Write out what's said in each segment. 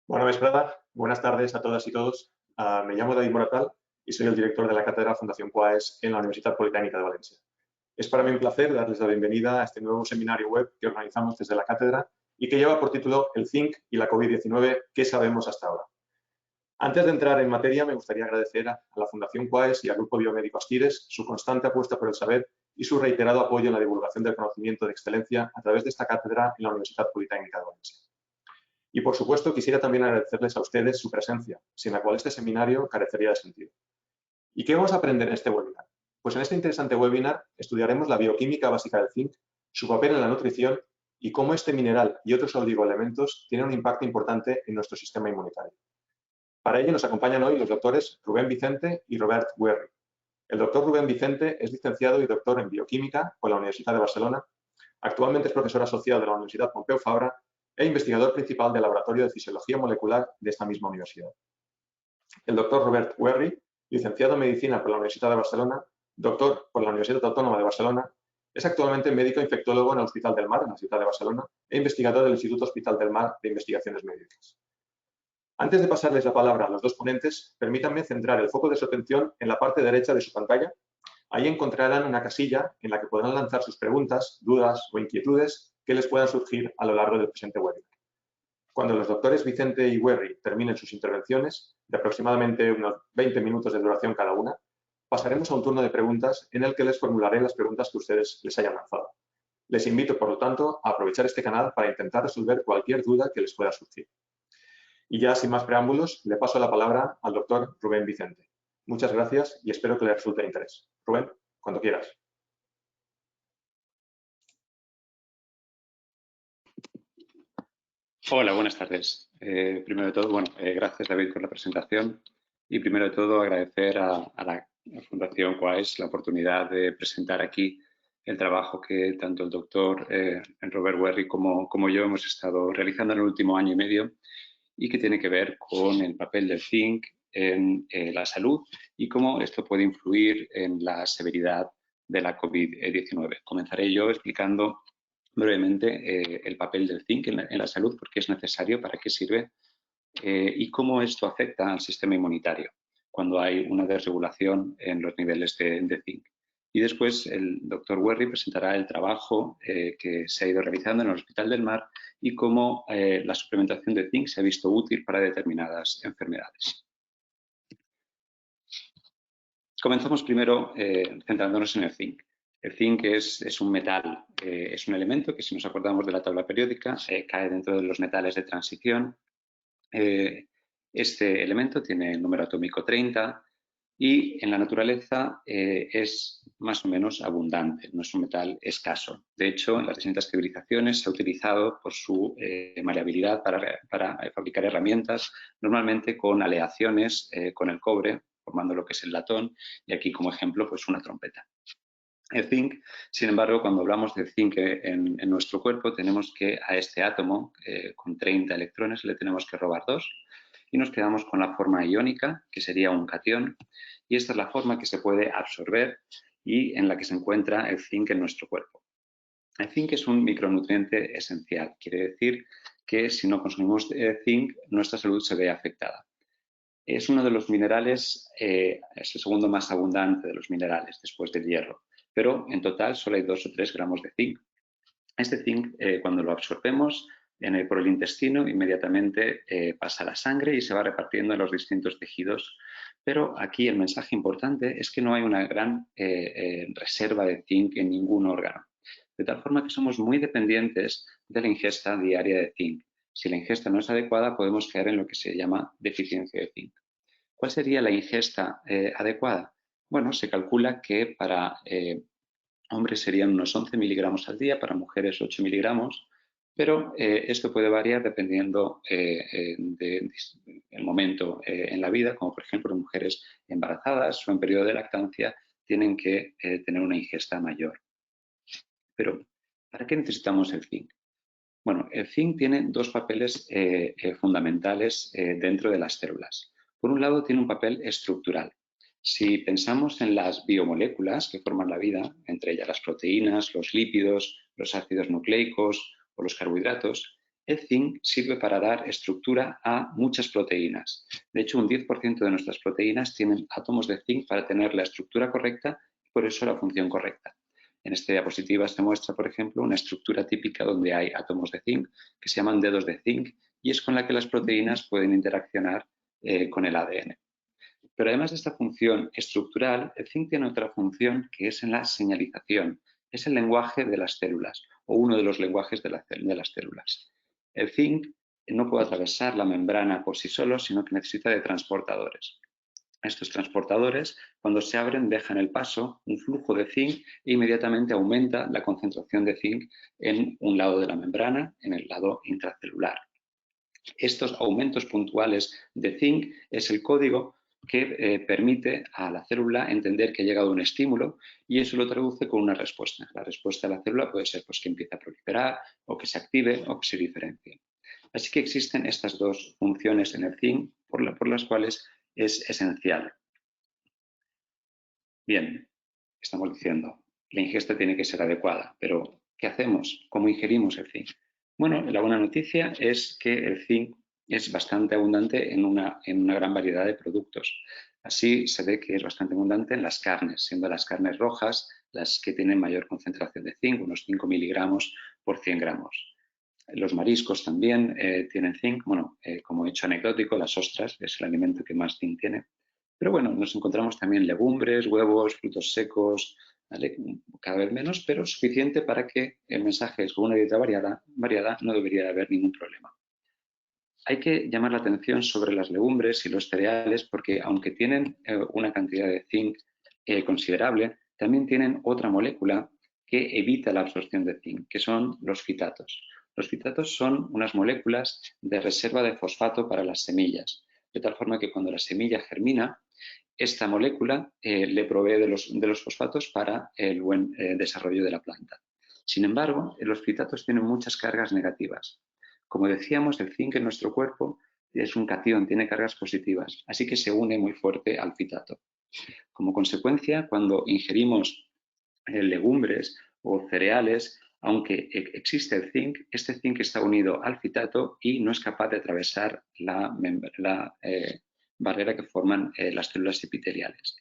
Bona vesprada, buenas tardes a todas y todos. Me llamo David Moratal y soy el director de la Cátedra Fundación Quaes en la Universidad Politécnica de Valencia. Es para mí un placer darles la bienvenida a este nuevo seminario web que organizamos desde la cátedra y que lleva por título El zinc y la COVID-19, ¿qué sabemos hasta ahora? Antes de entrar en materia, me gustaría agradecer a la Fundación Quaes y al Grupo Biomédico Astires su constante apuesta por el saber y su reiterado apoyo en la divulgación del conocimiento de excelencia a través de esta cátedra en la Universidad Politécnica de Valencia. Y, por supuesto, quisiera también agradecerles a ustedes su presencia, sin la cual este seminario carecería de sentido. ¿Y qué vamos a aprender en este webinar? Pues en este interesante webinar estudiaremos la bioquímica básica del zinc, su papel en la nutrición y cómo este mineral y otros oligoelementos tienen un impacto importante en nuestro sistema inmunitario. Para ello nos acompañan hoy los doctores Rubén Vicente y Robert Werry. El doctor Rubén Vicente es licenciado y doctor en bioquímica por la Universidad de Barcelona. Actualmente es profesor asociado de la Universidad Pompeu Fabra e investigador principal del Laboratorio de Fisiología Molecular de esta misma universidad. El doctor Robert Werry, licenciado en Medicina por la Universidad de Barcelona, doctor por la Universidad Autónoma de Barcelona, es actualmente médico infectólogo en el Hospital del Mar, en la ciudad de Barcelona, e investigador del Instituto Hospital del Mar de Investigaciones Médicas. Antes de pasarles la palabra a los dos ponentes, permítanme centrar el foco de su atención en la parte derecha de su pantalla. Ahí encontrarán una casilla en la que podrán lanzar sus preguntas, dudas o inquietudes que les puedan surgir a lo largo del presente webinar. Cuando los doctores Vicente y Werry terminen sus intervenciones, de aproximadamente unos 20 minutos de duración cada una, pasaremos a un turno de preguntas en el que les formularé las preguntas que ustedes les hayan lanzado. Les invito, por lo tanto, a aprovechar este canal para intentar resolver cualquier duda que les pueda surgir. Y ya, sin más preámbulos, le paso la palabra al doctor Rubén Vicente. Muchas gracias y espero que les resulte de interés. Rubén, cuando quieras. Hola, buenas tardes. Primero de todo, gracias David por la presentación y primero de todo agradecer a la Fundación Quaes la oportunidad de presentar aquí el trabajo que tanto el doctor Robert Werry como yo hemos estado realizando en el último año y medio y que tiene que ver con el papel del zinc en la salud y cómo esto puede influir en la severidad de la COVID-19. Comenzaré yo explicando brevemente el papel del zinc en la salud, por qué es necesario, para qué sirve y cómo esto afecta al sistema inmunitario cuando hay una desregulación en los niveles de zinc. Y después el doctor Werry presentará el trabajo que se ha ido realizando en el Hospital del Mar y cómo la suplementación de zinc se ha visto útil para determinadas enfermedades. Comenzamos primero centrándonos en el zinc. El zinc es un metal, es un elemento que, si nos acordamos de la tabla periódica, cae dentro de los metales de transición. Este elemento tiene el número atómico 30 y en la naturaleza es más o menos abundante, no es un metal escaso. De hecho, en las distintas civilizaciones se ha utilizado por su maleabilidad para fabricar herramientas, normalmente con aleaciones con el cobre, formando lo que es el latón, y aquí como ejemplo pues una trompeta. El zinc, sin embargo, cuando hablamos de zinc en nuestro cuerpo, tenemos que a este átomo con 30 electrones le tenemos que robar 2 y nos quedamos con la forma iónica, que sería un catión, y esta es la forma que se puede absorber y en la que se encuentra el zinc en nuestro cuerpo. El zinc es un micronutriente esencial, quiere decir que si no consumimos zinc, nuestra salud se ve afectada. Es uno de los minerales, es el segundo más abundante de los minerales después del hierro, pero en total solo hay 2 o 3 gramos de zinc. Este zinc, cuando lo absorbemos por el intestino, inmediatamente pasa a la sangre y se va repartiendo en los distintos tejidos. Pero aquí el mensaje importante es que no hay una gran reserva de zinc en ningún órgano. De tal forma que somos muy dependientes de la ingesta diaria de zinc. Si la ingesta no es adecuada, podemos caer en lo que se llama deficiencia de zinc. ¿Cuál sería la ingesta adecuada? Bueno, se calcula que para hombres serían unos 11 miligramos al día, para mujeres 8 miligramos, pero esto puede variar dependiendo del momento en la vida, como por ejemplo mujeres embarazadas o en periodo de lactancia tienen que tener una ingesta mayor. Pero, ¿para qué necesitamos el zinc? Bueno, el zinc tiene 2 papeles fundamentales dentro de las células. Por un lado, tiene un papel estructural. Si pensamos en las biomoléculas que forman la vida, entre ellas las proteínas, los lípidos, los ácidos nucleicos o los carbohidratos, El zinc sirve para dar estructura a muchas proteínas. De hecho, un 10% de nuestras proteínas tienen átomos de zinc para tener la estructura correcta y por eso la función correcta. En esta diapositiva se muestra, por ejemplo, una estructura típica donde hay átomos de zinc que se llaman dedos de zinc y es con la que las proteínas pueden interaccionar con el ADN. Pero además de esta función estructural, el zinc tiene otra función que es en la señalización. Es el lenguaje de las células o uno de los lenguajes de las células. El zinc no puede atravesar la membrana por sí solo, sino que necesita de transportadores. Estos transportadores, cuando se abren, dejan el paso, un flujo de zinc e inmediatamente aumenta la concentración de zinc en un lado de la membrana, en el lado intracelular. Estos aumentos puntuales de zinc es el código que permite a la célula entender que ha llegado un estímulo y eso lo traduce con una respuesta. La respuesta de la célula puede ser pues, que empiece a proliferar o que se active o que se diferencie. Así que existen estas dos funciones en el zinc por las cuales es esencial. Bien, estamos diciendo, la ingesta tiene que ser adecuada, pero ¿qué hacemos? ¿Cómo ingerimos el zinc? Bueno, la buena noticia es que el zinc es bastante abundante en una gran variedad de productos. Así se ve que es bastante abundante en las carnes, siendo las carnes rojas las que tienen mayor concentración de zinc, unos 5 miligramos por 100 gramos. Los mariscos también tienen zinc. Bueno, como hecho anecdótico, las ostras es el alimento que más zinc tiene. Pero bueno, nos encontramos también legumbres, huevos, frutos secos, ¿vale? Cada vez menos, pero suficiente para que el mensaje es con una dieta variada no debería haber ningún problema. Hay que llamar la atención sobre las legumbres y los cereales porque aunque tienen una cantidad de zinc considerable, también tienen otra molécula que evita la absorción de zinc, que son los fitatos. Los fitatos son unas moléculas de reserva de fosfato para las semillas, de tal forma que cuando la semilla germina, esta molécula le provee de los fosfatos para el buen desarrollo de la planta. Sin embargo, los fitatos tienen muchas cargas negativas. Como decíamos, el zinc en nuestro cuerpo es un catión, tiene cargas positivas, así que se une muy fuerte al fitato. Como consecuencia, cuando ingerimos legumbres o cereales, aunque existe el zinc, este zinc está unido al fitato y no es capaz de atravesar la barrera que forman las células epiteliales.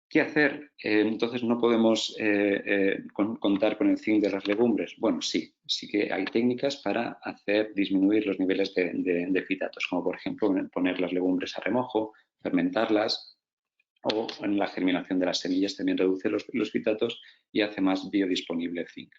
¿Qué hacer? Entonces, ¿no podemos contar con el zinc de las legumbres? Bueno, sí que hay técnicas para hacer disminuir los niveles de fitatos, como por ejemplo poner las legumbres a remojo, fermentarlas, o en la germinación de las semillas también reduce los fitatos y hace más biodisponible el zinc.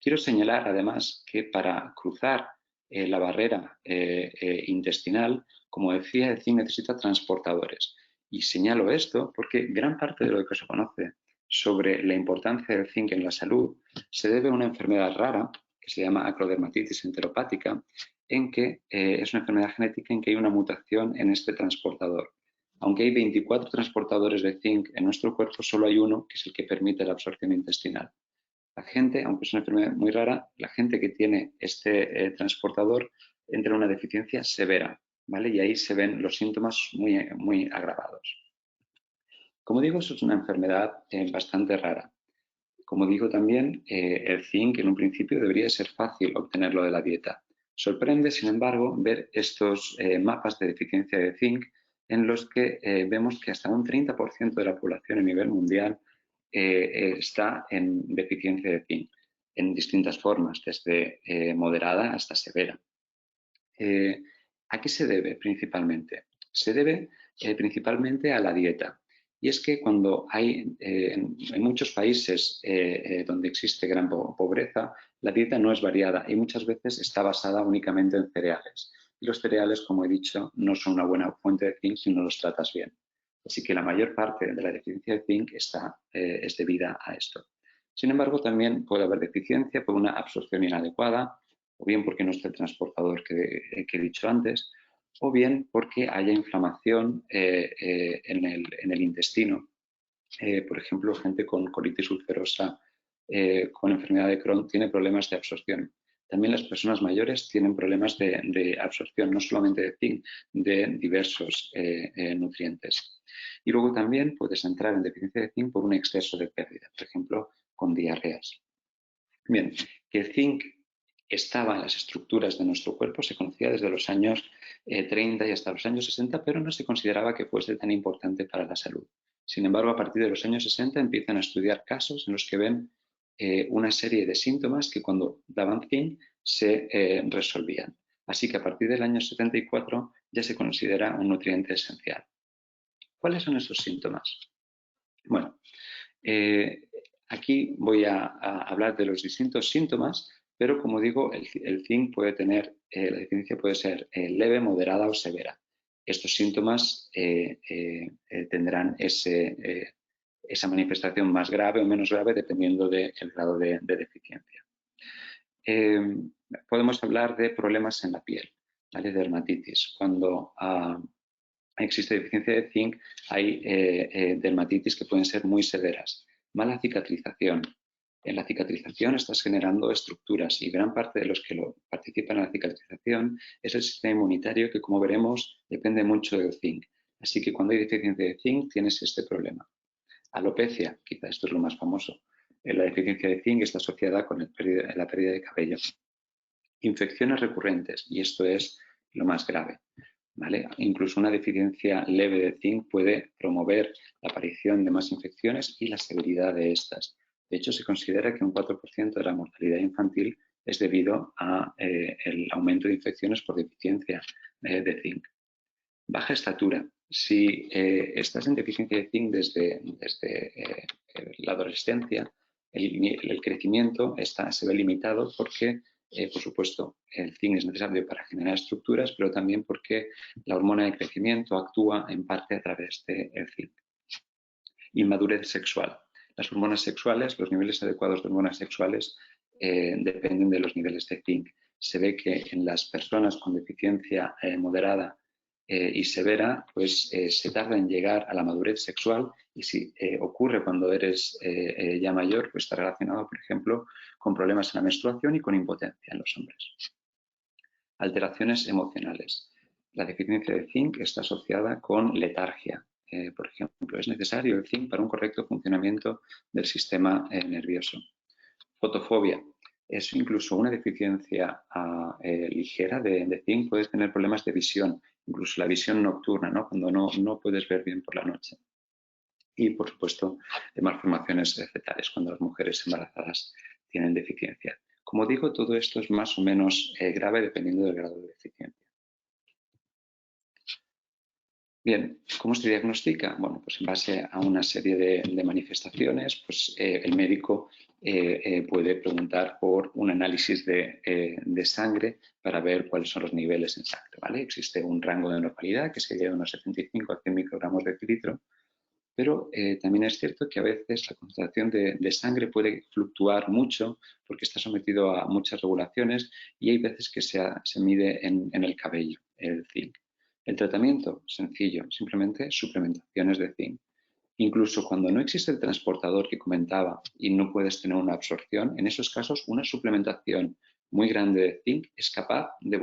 Quiero señalar además que para cruzar la barrera intestinal, como decía, el zinc necesita transportadores. Y señalo esto porque gran parte de lo que se conoce sobre la importancia del zinc en la salud se debe a una enfermedad rara que se llama acrodermatitis enteropática, en que es una enfermedad genética en que hay una mutación en este transportador. Aunque hay 24 transportadores de zinc en nuestro cuerpo, solo hay uno que es el que permite la absorción intestinal. La gente, aunque es una enfermedad muy rara, la gente que tiene este transportador entra en una deficiencia severa, ¿vale? Y ahí se ven los síntomas muy agravados. Como digo, eso es una enfermedad bastante rara. Como digo también, el zinc en un principio debería ser fácil obtenerlo de la dieta. Sorprende, sin embargo, ver estos mapas de deficiencia de zinc en los que vemos que hasta un 30% de la población a nivel mundial está en deficiencia de zinc, en distintas formas, desde moderada hasta severa. ¿A qué se debe principalmente? Se debe principalmente a la dieta. Y es que cuando hay en muchos países donde existe gran pobreza, la dieta no es variada y muchas veces está basada únicamente en cereales. Y los cereales, como he dicho, no son una buena fuente de zinc si no los tratas bien. Así que la mayor parte de la deficiencia de zinc es debida a esto. Sin embargo, también puede haber deficiencia por una absorción inadecuada, o bien porque no esté el transportador que he dicho antes, o bien porque haya inflamación en el intestino. Por ejemplo, gente con colitis ulcerosa, con enfermedad de Crohn, tiene problemas de absorción. También las personas mayores tienen problemas de absorción, no solamente de zinc, de diversos nutrientes. Y luego también puedes entrar en deficiencia de zinc por un exceso de pérdida, por ejemplo, con diarreas. Bien, que el zinc estaba en las estructuras de nuestro cuerpo, se conocía desde los años 30 y hasta los años 60, pero no se consideraba que fuese tan importante para la salud. Sin embargo, a partir de los años 60 empiezan a estudiar casos en los que ven una serie de síntomas que cuando daban zinc se resolvían. Así que a partir del año 74 ya se considera un nutriente esencial. ¿Cuáles son esos síntomas? Bueno, aquí voy a hablar de los distintos síntomas, pero como digo, el zinc puede tener, la deficiencia puede ser leve, moderada o severa. Estos síntomas tendrán esa manifestación más grave o menos grave dependiendo del grado de deficiencia. Podemos hablar de problemas en la piel, ¿vale? Dermatitis. Cuando existe deficiencia de zinc, hay dermatitis que pueden ser muy severas. Mala cicatrización. En la cicatrización estás generando estructuras y gran parte de los que participan en la cicatrización es el sistema inmunitario que, como veremos, depende mucho del zinc. Así que cuando hay deficiencia de zinc tienes este problema. Alopecia, quizá esto es lo más famoso. La deficiencia de zinc está asociada con la pérdida de cabello. Infecciones recurrentes, y esto es lo más grave, ¿vale? Incluso una deficiencia leve de zinc puede promover la aparición de más infecciones y la severidad de estas. De hecho, se considera que un 4% de la mortalidad infantil es debido al aumento de infecciones por deficiencia de zinc. Baja estatura. Si estás en deficiencia de zinc desde la adolescencia, el crecimiento se ve limitado porque, por supuesto, el zinc es necesario para generar estructuras, pero también porque la hormona de crecimiento actúa en parte a través del zinc. Inmadurez sexual. Las hormonas sexuales, los niveles adecuados de hormonas sexuales dependen de los niveles de zinc. Se ve que en las personas con deficiencia moderada y severa, pues se tarda en llegar a la madurez sexual y si ocurre cuando eres ya mayor, pues está relacionado, por ejemplo, con problemas en la menstruación y con impotencia en los hombres. Alteraciones emocionales. La deficiencia de zinc está asociada con letargia. Por ejemplo, es necesario el zinc para un correcto funcionamiento del sistema nervioso. Fotofobia. Es incluso una deficiencia ligera de zinc, puedes tener problemas de visión, incluso la visión nocturna, ¿no? Cuando no puedes ver bien por la noche. Y, por supuesto, malformaciones fetales, cuando las mujeres embarazadas tienen deficiencia. Como digo, todo esto es más o menos grave dependiendo del grado de deficiencia. Bien, ¿cómo se diagnostica? Bueno, pues en base a una serie de manifestaciones, pues el médico puede preguntar por un análisis de sangre para ver cuáles son los niveles en sangre, ¿vale? Existe un rango de normalidad que sería de unos 75 a 100 microgramos de cilitro, pero también es cierto que a veces la concentración de sangre puede fluctuar mucho porque está sometido a muchas regulaciones y hay veces que se mide en el cabello, el zinc. El tratamiento, sencillo, simplemente suplementaciones de zinc. Incluso cuando no existe el transportador que comentaba y no puedes tener una absorción, en esos casos una suplementación muy grande de zinc es capaz de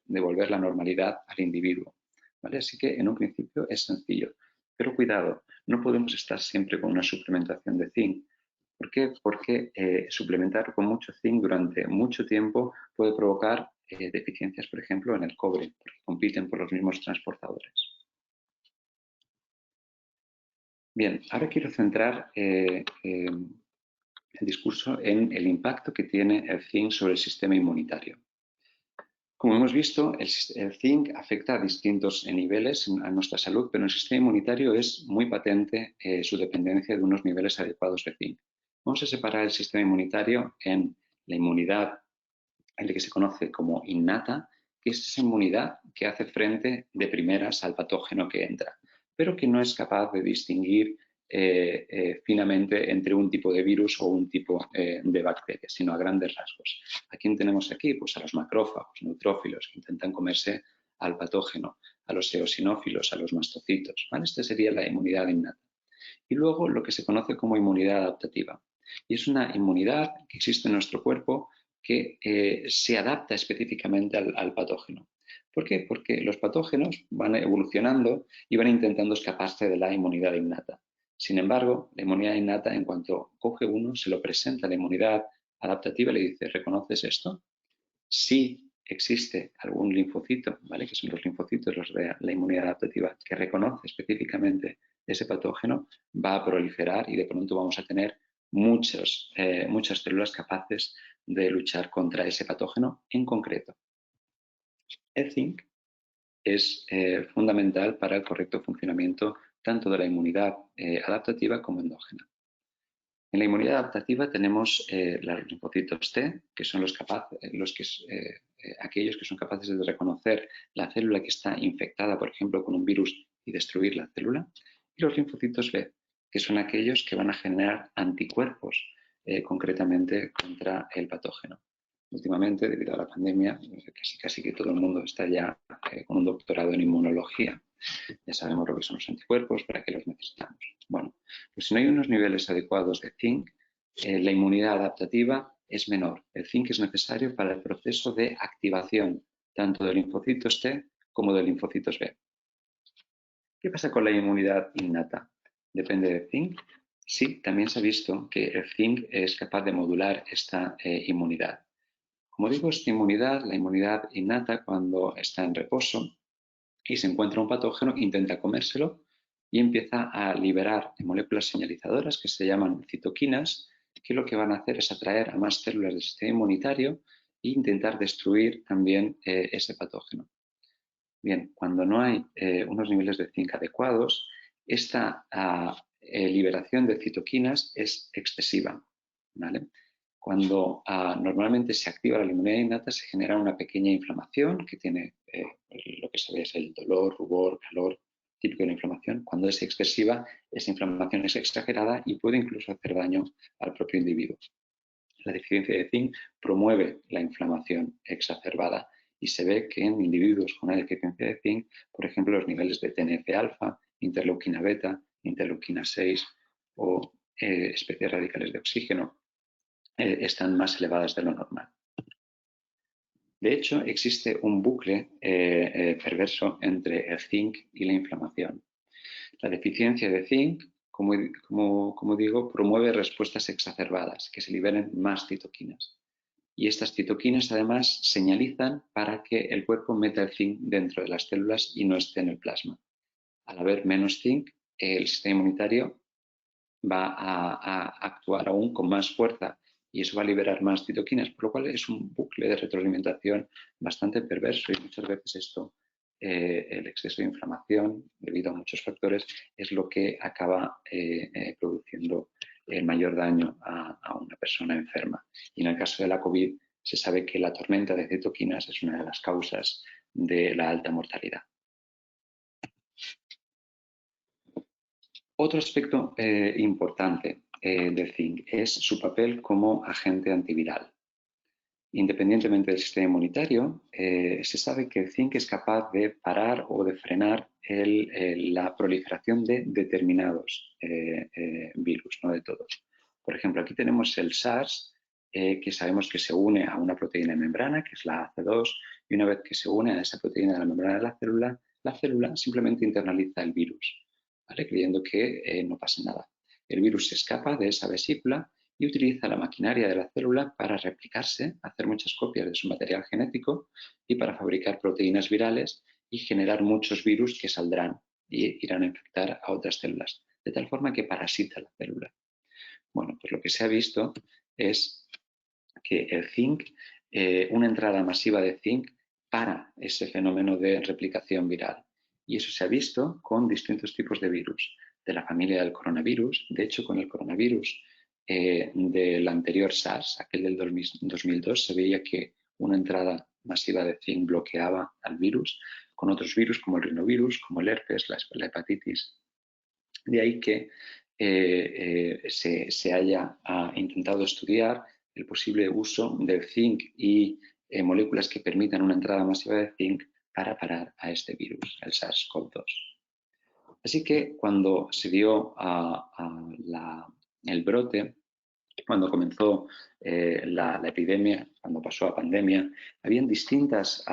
devolver la normalidad al individuo, ¿vale? Así que en un principio es sencillo. Pero cuidado, no podemos estar siempre con una suplementación de zinc. ¿Por qué? Porque suplementar con mucho zinc durante mucho tiempo puede provocar deficiencias, por ejemplo, en el cobre, porque compiten por los mismos transportadores. Bien, ahora quiero centrar el discurso en el impacto que tiene el zinc sobre el sistema inmunitario. Como hemos visto, el zinc afecta a distintos niveles a nuestra salud, pero en el sistema inmunitario es muy patente su dependencia de unos niveles adecuados de zinc. Vamos a separar el sistema inmunitario en la inmunidad, en la que se conoce como innata, que es esa inmunidad que hace frente de primeras al patógeno que entra, pero que no es capaz de distinguir finamente entre un tipo de virus o un tipo de bacteria, sino a grandes rasgos. ¿A quién tenemos aquí? Pues a los macrófagos, neutrófilos, que intentan comerse al patógeno, a los eosinófilos, a los mastocitos, ¿vale? Esta sería la inmunidad innata. Y luego lo que se conoce como inmunidad adaptativa. Y es una inmunidad que existe en nuestro cuerpo que se adapta específicamente al patógeno. ¿Por qué? Porque los patógenos van evolucionando y van intentando escaparse de la inmunidad innata. Sin embargo, la inmunidad innata, en cuanto coge uno, se lo presenta a la inmunidad adaptativa y le dice, ¿reconoces esto? Si existe algún linfocito, ¿vale? Que son los linfocitos, los de la inmunidad adaptativa, que reconoce específicamente ese patógeno, va a proliferar y de pronto vamos a tener muchas células capaces de luchar contra ese patógeno en concreto. El zinc es fundamental para el correcto funcionamiento tanto de la inmunidad adaptativa como endógena. En la inmunidad adaptativa tenemos los linfocitos T, que son aquellos que son capaces de reconocer la célula que está infectada, por ejemplo, con un virus y destruir la célula, y los linfocitos B, que son aquellos que van a generar anticuerpos concretamente contra el patógeno. Últimamente, debido a la pandemia, casi que todo el mundo está ya con un doctorado en inmunología. Ya sabemos lo que son los anticuerpos, para qué los necesitamos. Bueno, pues si no hay unos niveles adecuados de zinc, la inmunidad adaptativa es menor. El zinc es necesario para el proceso de activación tanto de linfocitos T como de linfocitos B. ¿Qué pasa con la inmunidad innata? ¿Depende del zinc? Sí, también se ha visto que el zinc es capaz de modular esta inmunidad. Como digo, esta inmunidad, la inmunidad innata, cuando está en reposo y se encuentra un patógeno, intenta comérselo y empieza a liberar moléculas señalizadoras que se llaman citoquinas, que lo que van a hacer es atraer a más células del sistema inmunitario e intentar destruir también ese patógeno. Bien, cuando no hay unos niveles de zinc adecuados, esta liberación de citoquinas es excesiva, ¿vale? Cuando normalmente se activa la inmunidad innata, se genera una pequeña inflamación que tiene lo que se ve es el dolor, rubor, calor, típico de la inflamación. Cuando es excesiva, esa inflamación es exagerada y puede incluso hacer daño al propio individuo. La deficiencia de zinc promueve la inflamación exacerbada y se ve que en individuos con una deficiencia de zinc, por ejemplo, los niveles de TNF-alfa, interleuquina beta, interleuquina 6 o especies radicales de oxígeno están más elevadas de lo normal. De hecho, existe un bucle perverso entre el zinc y la inflamación. La deficiencia de zinc, como digo, promueve respuestas exacerbadas, que se liberen más citoquinas. Y estas citoquinas, además, señalizan para que el cuerpo meta el zinc dentro de las células y no esté en el plasma. Al haber menos zinc, el sistema inmunitario va a actuar aún con más fuerza y eso va a liberar más citoquinas, por lo cual es un bucle de retroalimentación bastante perverso y muchas veces esto, el exceso de inflamación, debido a muchos factores, es lo que acaba produciendo el mayor daño a una persona enferma. Y en el caso de la COVID se sabe que la tormenta de citoquinas es una de las causas de la alta mortalidad. Otro aspecto importante del zinc es su papel como agente antiviral. Independientemente del sistema inmunitario, se sabe que el zinc es capaz de parar o de frenar la proliferación de determinados virus, no de todos. Por ejemplo, aquí tenemos el SARS, que sabemos que se une a una proteína de membrana, que es la AC2, y una vez que se une a esa proteína de la membrana de la célula simplemente internaliza el virus, ¿vale? Creyendo que no pasa nada. El virus se escapa de esa vesícula y utiliza la maquinaria de la célula para replicarse, hacer muchas copias de su material genético y para fabricar proteínas virales y generar muchos virus que saldrán y irán a infectar a otras células, de tal forma que parasita la célula. Bueno, pues lo que se ha visto es que el zinc, una entrada masiva de zinc para ese fenómeno de replicación viral. Y eso se ha visto con distintos tipos de virus, de la familia del coronavirus. De hecho, con el coronavirus del anterior SARS, aquel del 2002, se veía que una entrada masiva de zinc bloqueaba al virus, con otros virus como el rinovirus, como el herpes, la hepatitis. De ahí que se haya intentado estudiar el posible uso del zinc y moléculas que permitan una entrada masiva de zinc para parar a este virus, el SARS-CoV-2. Así que cuando se dio el brote, cuando comenzó la epidemia, cuando pasó a pandemia, habían distintos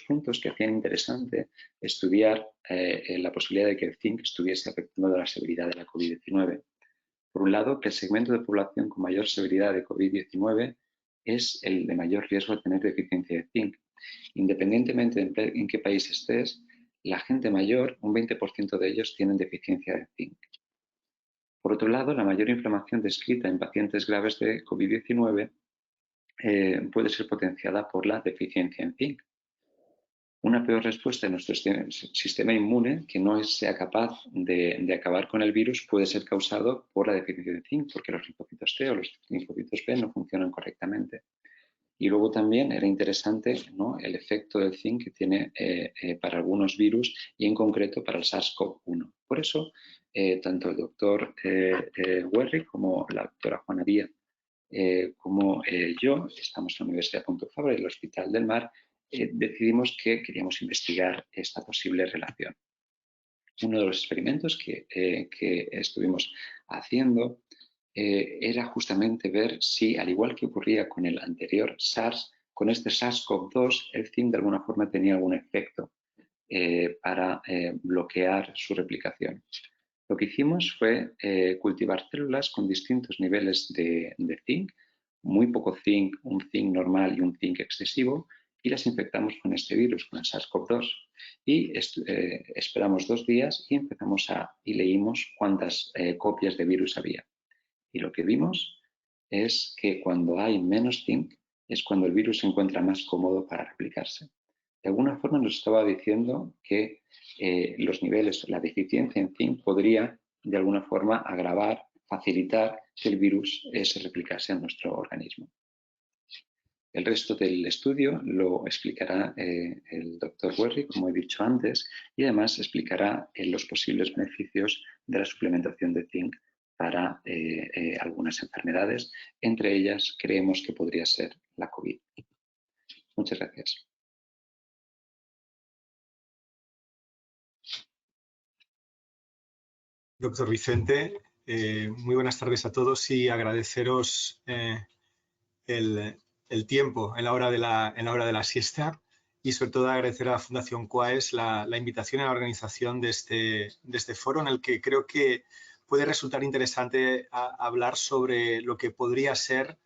puntos que hacían interesante estudiar la posibilidad de que el zinc estuviese afectando la severidad de la COVID-19. Por un lado, que el segmento de población con mayor severidad de COVID-19 es el de mayor riesgo de tener deficiencia de zinc. Independientemente de en qué país estés, la gente mayor, un 20% de ellos tienen deficiencia de zinc. Por otro lado, la mayor inflamación descrita en pacientes graves de COVID-19 puede ser potenciada por la deficiencia en zinc. Una peor respuesta de nuestro sistema inmune, que no sea capaz de acabar con el virus, puede ser causado por la deficiencia de zinc, porque los linfocitos T o los linfocitos B no funcionan correctamente. Y luego también era interesante, ¿no?, el efecto del zinc que tiene para algunos virus y en concreto para el SARS-CoV-1. Por eso, tanto el doctor Werrich como la doctora Juana Díaz como yo, estamos en la Universidad Pompeu Fabra y el Hospital del Mar, decidimos que queríamos investigar esta posible relación. Uno de los experimentos que estuvimos haciendo era justamente ver si, al igual que ocurría con el anterior SARS, con este SARS-CoV-2, el zinc de alguna forma tenía algún efecto para bloquear su replicación. Lo que hicimos fue cultivar células con distintos niveles de zinc, muy poco zinc, un zinc normal y un zinc excesivo, y las infectamos con este virus, con el SARS-CoV-2. Y esperamos 2 días y leímos cuántas copias de virus había. Y lo que vimos es que cuando hay menos zinc es cuando el virus se encuentra más cómodo para replicarse. De alguna forma nos estaba diciendo que los niveles, la deficiencia en zinc podría de alguna forma agravar, facilitar que el virus se replicase en nuestro organismo. El resto del estudio lo explicará el doctor Werrich, como he dicho antes, y además explicará los posibles beneficios de la suplementación de zinc para algunas enfermedades. Entre ellas, creemos que podría ser la COVID. Muchas gracias. Doctor Vicente, muy buenas tardes a todos y agradeceros el tiempo en la hora de la siesta y sobre todo agradecer a la Fundación Quaes la invitación a la organización de este foro, en el que creo que puede resultar interesante hablar sobre lo que podría ser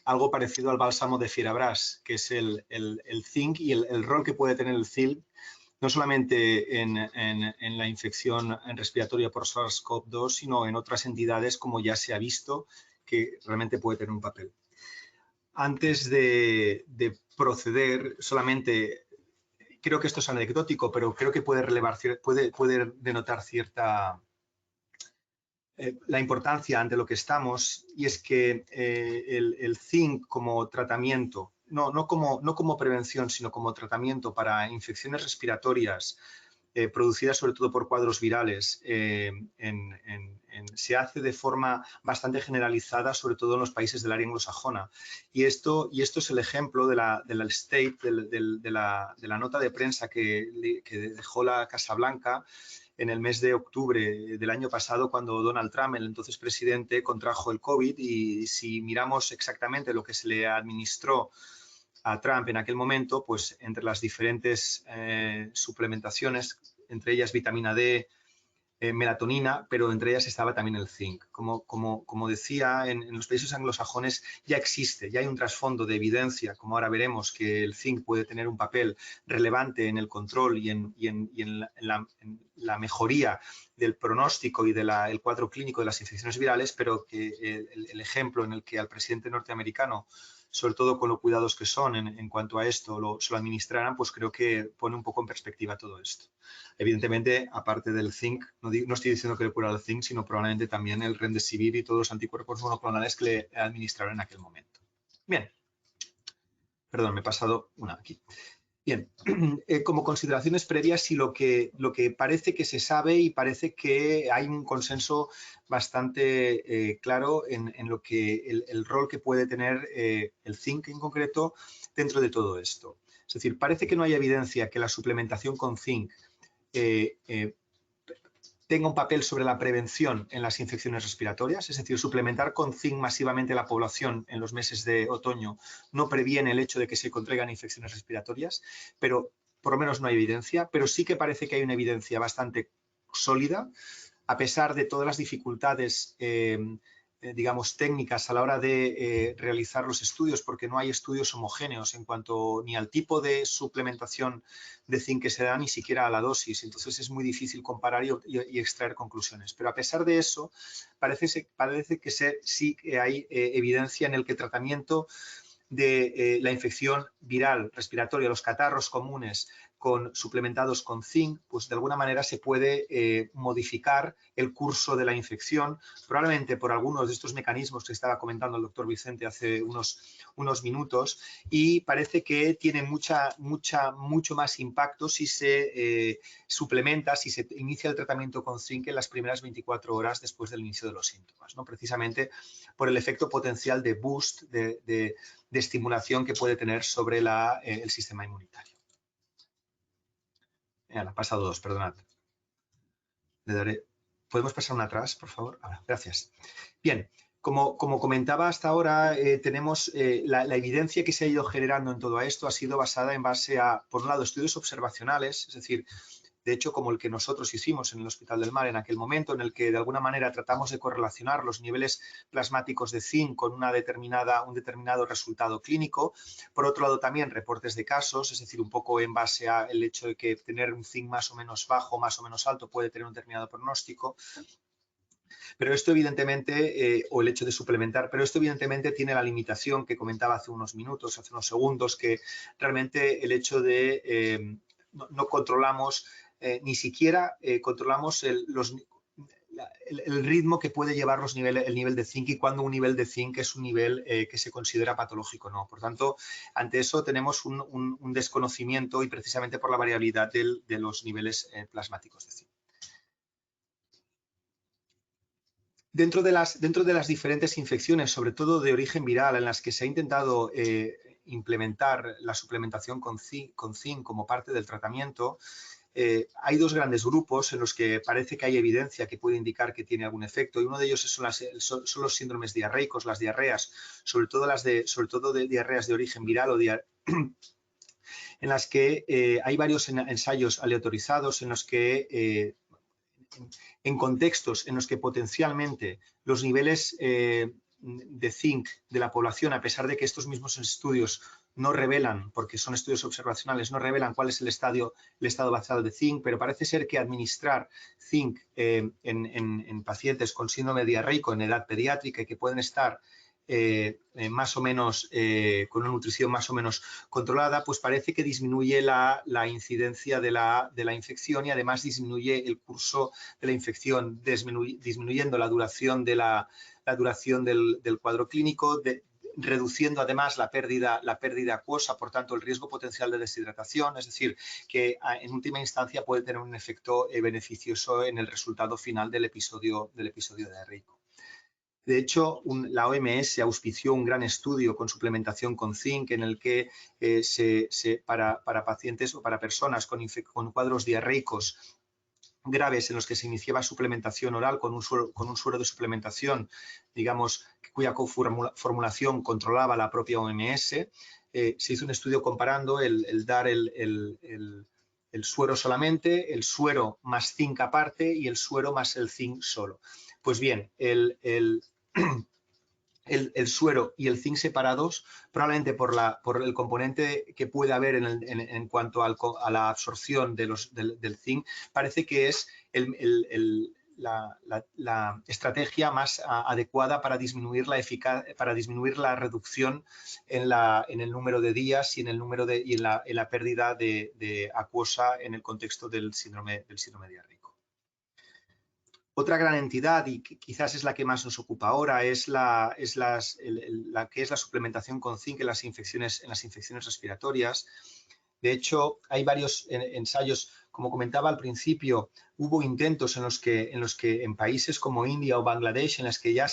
algo parecido al bálsamo de Fierabras, que es el zinc y el rol que puede tener el zinc no solamente en la infección respiratoria por SARS-CoV-2, sino en otras entidades, como ya se ha visto, que realmente puede tener un papel. Antes de proceder, solamente creo que esto es anecdótico, pero creo que puede denotar cierta la importancia ante lo que estamos, y es que el zinc como tratamiento, no como prevención, sino como tratamiento para infecciones respiratorias producidas sobre todo por cuadros virales, se hace de forma bastante generalizada, sobre todo en los países del área anglosajona. Y esto es el ejemplo de la nota de prensa que dejó la Casa Blanca en el mes de octubre del año pasado, cuando Donald Trump, el entonces presidente, contrajo el COVID. Y si miramos exactamente lo que se le administró a Trump en aquel momento, pues entre las diferentes suplementaciones, entre ellas vitamina D, melatonina, pero entre ellas estaba también el zinc. Como decía, en los países anglosajones ya existe, ya hay un trasfondo de evidencia, como ahora veremos, que el zinc puede tener un papel relevante en el control y en la mejoría del pronóstico y del cuadro clínico de las infecciones virales, pero que el ejemplo en el que al presidente norteamericano, sobre todo con lo cuidados que son en cuanto a esto, se lo administraran, pues creo que pone un poco en perspectiva todo esto. Evidentemente, aparte del zinc, no estoy diciendo que le cura el zinc, sino probablemente también el remdesivir y todos los anticuerpos monoclonales que le administraron en aquel momento. Bien. Perdón, me he pasado una aquí. Bien, como consideraciones previas, y lo que parece que se sabe y parece que hay un consenso bastante claro en lo que el rol que puede tener el zinc en concreto dentro de todo esto. Es decir, parece que no hay evidencia que la suplementación con zinc tenga un papel sobre la prevención en las infecciones respiratorias, es decir, suplementar con zinc masivamente a la población en los meses de otoño no previene el hecho de que se contraigan infecciones respiratorias, pero por lo menos no hay evidencia, pero sí que parece que hay una evidencia bastante sólida, a pesar de todas las dificultades digamos, técnicas a la hora de realizar los estudios, porque no hay estudios homogéneos en cuanto ni al tipo de suplementación de zinc que se da, ni siquiera a la dosis. Entonces es muy difícil comparar y extraer conclusiones. Pero a pesar de eso, parece que sí que hay evidencia en el que el tratamiento de la infección viral respiratoria, los catarros comunes suplementados con zinc, pues de alguna manera se puede modificar el curso de la infección, probablemente por algunos de estos mecanismos que estaba comentando el doctor Vicente hace unos minutos, y parece que tiene mucho más impacto si se suplementa, si se inicia el tratamiento con zinc en las primeras 24 horas después del inicio de los síntomas, ¿no? Precisamente por el efecto potencial de boost, de estimulación que puede tener sobre el sistema inmunitario. La pasado 2, perdonad. Le daré. ¿Podemos pasar una atrás, por favor? Ahora, gracias. Bien, como comentaba hasta ahora, tenemos la evidencia que se ha ido generando en todo esto ha sido basada en base a, por un lado, estudios observacionales, es decir, de hecho, como el que nosotros hicimos en el Hospital del Mar en aquel momento, en el que de alguna manera tratamos de correlacionar los niveles plasmáticos de zinc con un determinado resultado clínico. Por otro lado, también reportes de casos, es decir, un poco en base al hecho de que tener un zinc más o menos bajo, más o menos alto, puede tener un determinado pronóstico. Pero esto evidentemente, o el hecho de suplementar, pero esto evidentemente tiene la limitación que comentaba hace unos minutos, hace unos segundos, que realmente el hecho de no controlamos, ni siquiera controlamos el ritmo que puede llevar el nivel de zinc y cuando un nivel de zinc es un nivel que se considera patológico, ¿no? Por tanto, ante eso tenemos un desconocimiento y precisamente por la variabilidad de los niveles plasmáticos de zinc. Dentro de las diferentes infecciones, sobre todo de origen viral, en las que se ha intentado implementar la suplementación con zinc como parte del tratamiento, hay dos grandes grupos en los que parece que hay evidencia que puede indicar que tiene algún efecto, y uno de ellos son los síndromes diarreicos, las diarreas, sobre todo de diarreas de origen viral en las que hay varios ensayos aleatorizados en los que en contextos en los que potencialmente los niveles de zinc de la población, a pesar de que estos mismos estudios no revelan, porque son estudios observacionales, no revelan cuál es el estado basal de zinc, pero parece ser que administrar zinc en pacientes con síndrome diarreico en edad pediátrica y que pueden estar más o menos con una nutrición más o menos controlada, pues parece que disminuye la incidencia de la infección y además disminuye el curso de la infección, disminuyendo la duración del cuadro clínico, reduciendo además la pérdida acuosa, por tanto el riesgo potencial de deshidratación, es decir, que en última instancia puede tener un efecto beneficioso en el resultado final del episodio diarreico. De hecho, la OMS auspició un gran estudio con suplementación con zinc en el que para pacientes o para personas con cuadros diarreicos graves en los que se iniciaba suplementación oral con un suero de suplementación, digamos, cuya formulación controlaba la propia OMS, se hizo un estudio comparando el dar el suero solamente, el suero más zinc aparte y el suero más el zinc solo. Pues bien, el suero y el zinc separados, probablemente por el componente que puede haber en cuanto a la absorción del zinc, parece que es la estrategia más adecuada para disminuir la reducción en el número de días y en la pérdida de acuosa en el contexto del síndrome diarreico. Otra gran entidad, y quizás es la que más nos ocupa ahora, es la suplementación con zinc en las infecciones respiratorias. De hecho, hay varios ensayos, como comentaba al principio, hubo intentos en los que en países como India o Bangladesh, en las que ya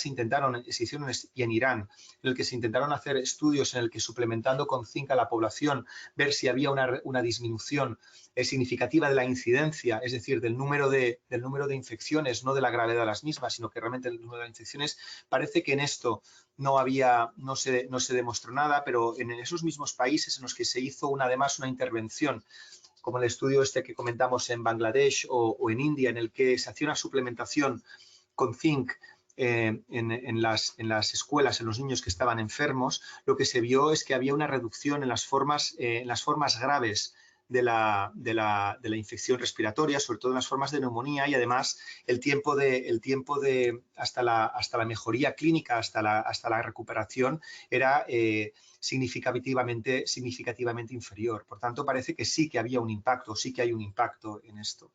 y en Irán, en el que se intentaron hacer estudios en el que suplementando con zinc a la población, ver si había una disminución significativa de la incidencia, es decir, del número de infecciones, no de la gravedad de las mismas, sino que realmente el número de infecciones. Parece que en esto no se demostró nada, pero en esos mismos países en los que se hizo además una intervención, como el estudio que comentamos en Bangladesh o en India, en el que se hacía una suplementación con zinc en las escuelas, en los niños que estaban enfermos, lo que se vio es que había una reducción en las formas graves de la infección respiratoria, sobre todo en las formas de neumonía, y además el tiempo hasta la mejoría clínica, hasta la recuperación, era significativamente inferior. Por tanto, parece que sí que había un impacto, sí que hay un impacto en esto.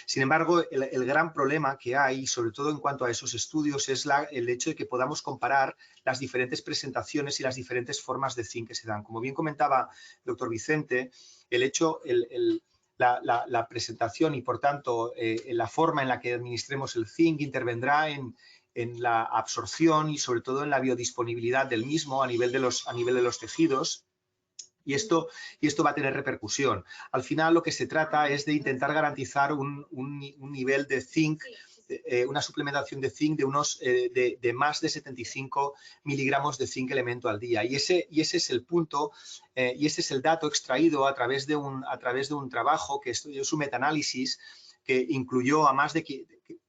Sin embargo, el gran problema que hay, sobre todo en cuanto a esos estudios, es el hecho de que podamos comparar las diferentes presentaciones y las diferentes formas de zinc que se dan. Como bien comentaba el doctor Vicente, la presentación y, por tanto, la forma en la que administremos el zinc intervendrá en la absorción y, sobre todo, en la biodisponibilidad del mismo a nivel de los tejidos. Y esto va a tener repercusión. Al final, lo que se trata es de intentar garantizar un nivel de zinc, una suplementación de zinc de más de 75 miligramos de zinc elemento al día. Y ese es el punto, y ese es el dato extraído a través de un trabajo que es un metaanálisis que incluyó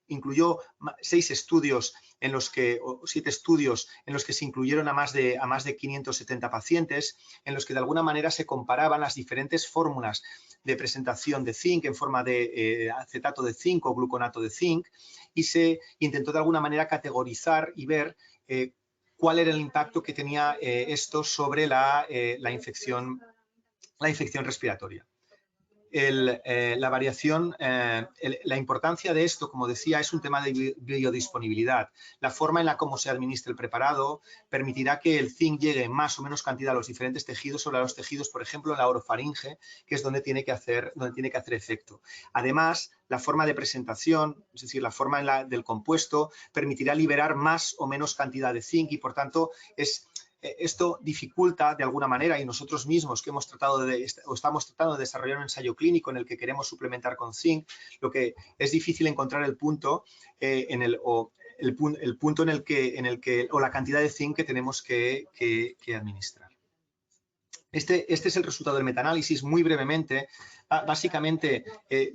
incluyó 7 estudios en los que se incluyeron a más de 570 pacientes, en los que de alguna manera se comparaban las diferentes fórmulas de presentación de zinc en forma de acetato de zinc o gluconato de zinc, y se intentó de alguna manera categorizar y ver cuál era el impacto que tenía esto sobre la infección respiratoria. La variación, la importancia de esto, como decía, es un tema de biodisponibilidad. La forma en la cómo se administra el preparado permitirá que el zinc llegue en más o menos cantidad a los diferentes tejidos, sobre los tejidos, por ejemplo, en la orofaringe, que es donde tiene que hacer efecto. Además, la forma de presentación, es decir, la forma del compuesto, permitirá liberar más o menos cantidad de zinc y, por tanto, esto dificulta de alguna manera, y nosotros mismos que estamos tratando de desarrollar un ensayo clínico en el que queremos suplementar con zinc, lo que es difícil encontrar el punto punto en el que o la cantidad de zinc que tenemos que administrar. Este es el resultado del metaanálisis. Muy brevemente, básicamente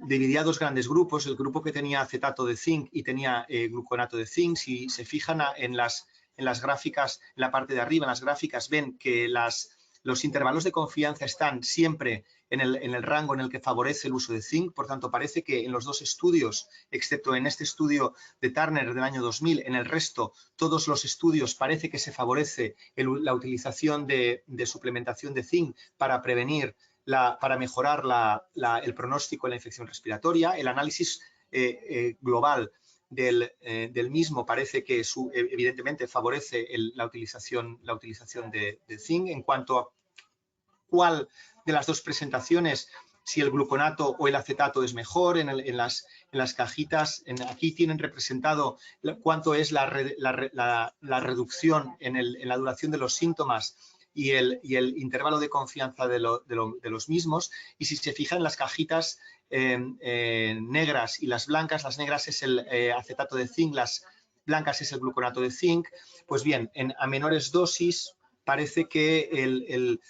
dividía dos grandes grupos, el grupo que tenía acetato de zinc y tenía gluconato de zinc. Si se fijan en las gráficas, en la parte de arriba, en las gráficas, ven que los intervalos de confianza están siempre en el rango en el que favorece el uso de zinc. Por tanto, parece que en los dos estudios, excepto en este estudio de Turner del año 2000, en el resto, todos los estudios parece que se favorece la utilización de suplementación de zinc para prevenir, para mejorar el pronóstico en la infección respiratoria. El análisis global del mismo parece que evidentemente favorece la utilización de zinc. En cuanto a cuál de las dos presentaciones, si el gluconato o el acetato es mejor, en las cajitas, aquí tienen representado cuánto es la reducción en la duración de los síntomas y el intervalo de confianza de los mismos. Y si se fijan en las cajitas negras y las negras es el acetato de zinc, las blancas es el gluconato de zinc. Pues bien, a menores dosis parece que el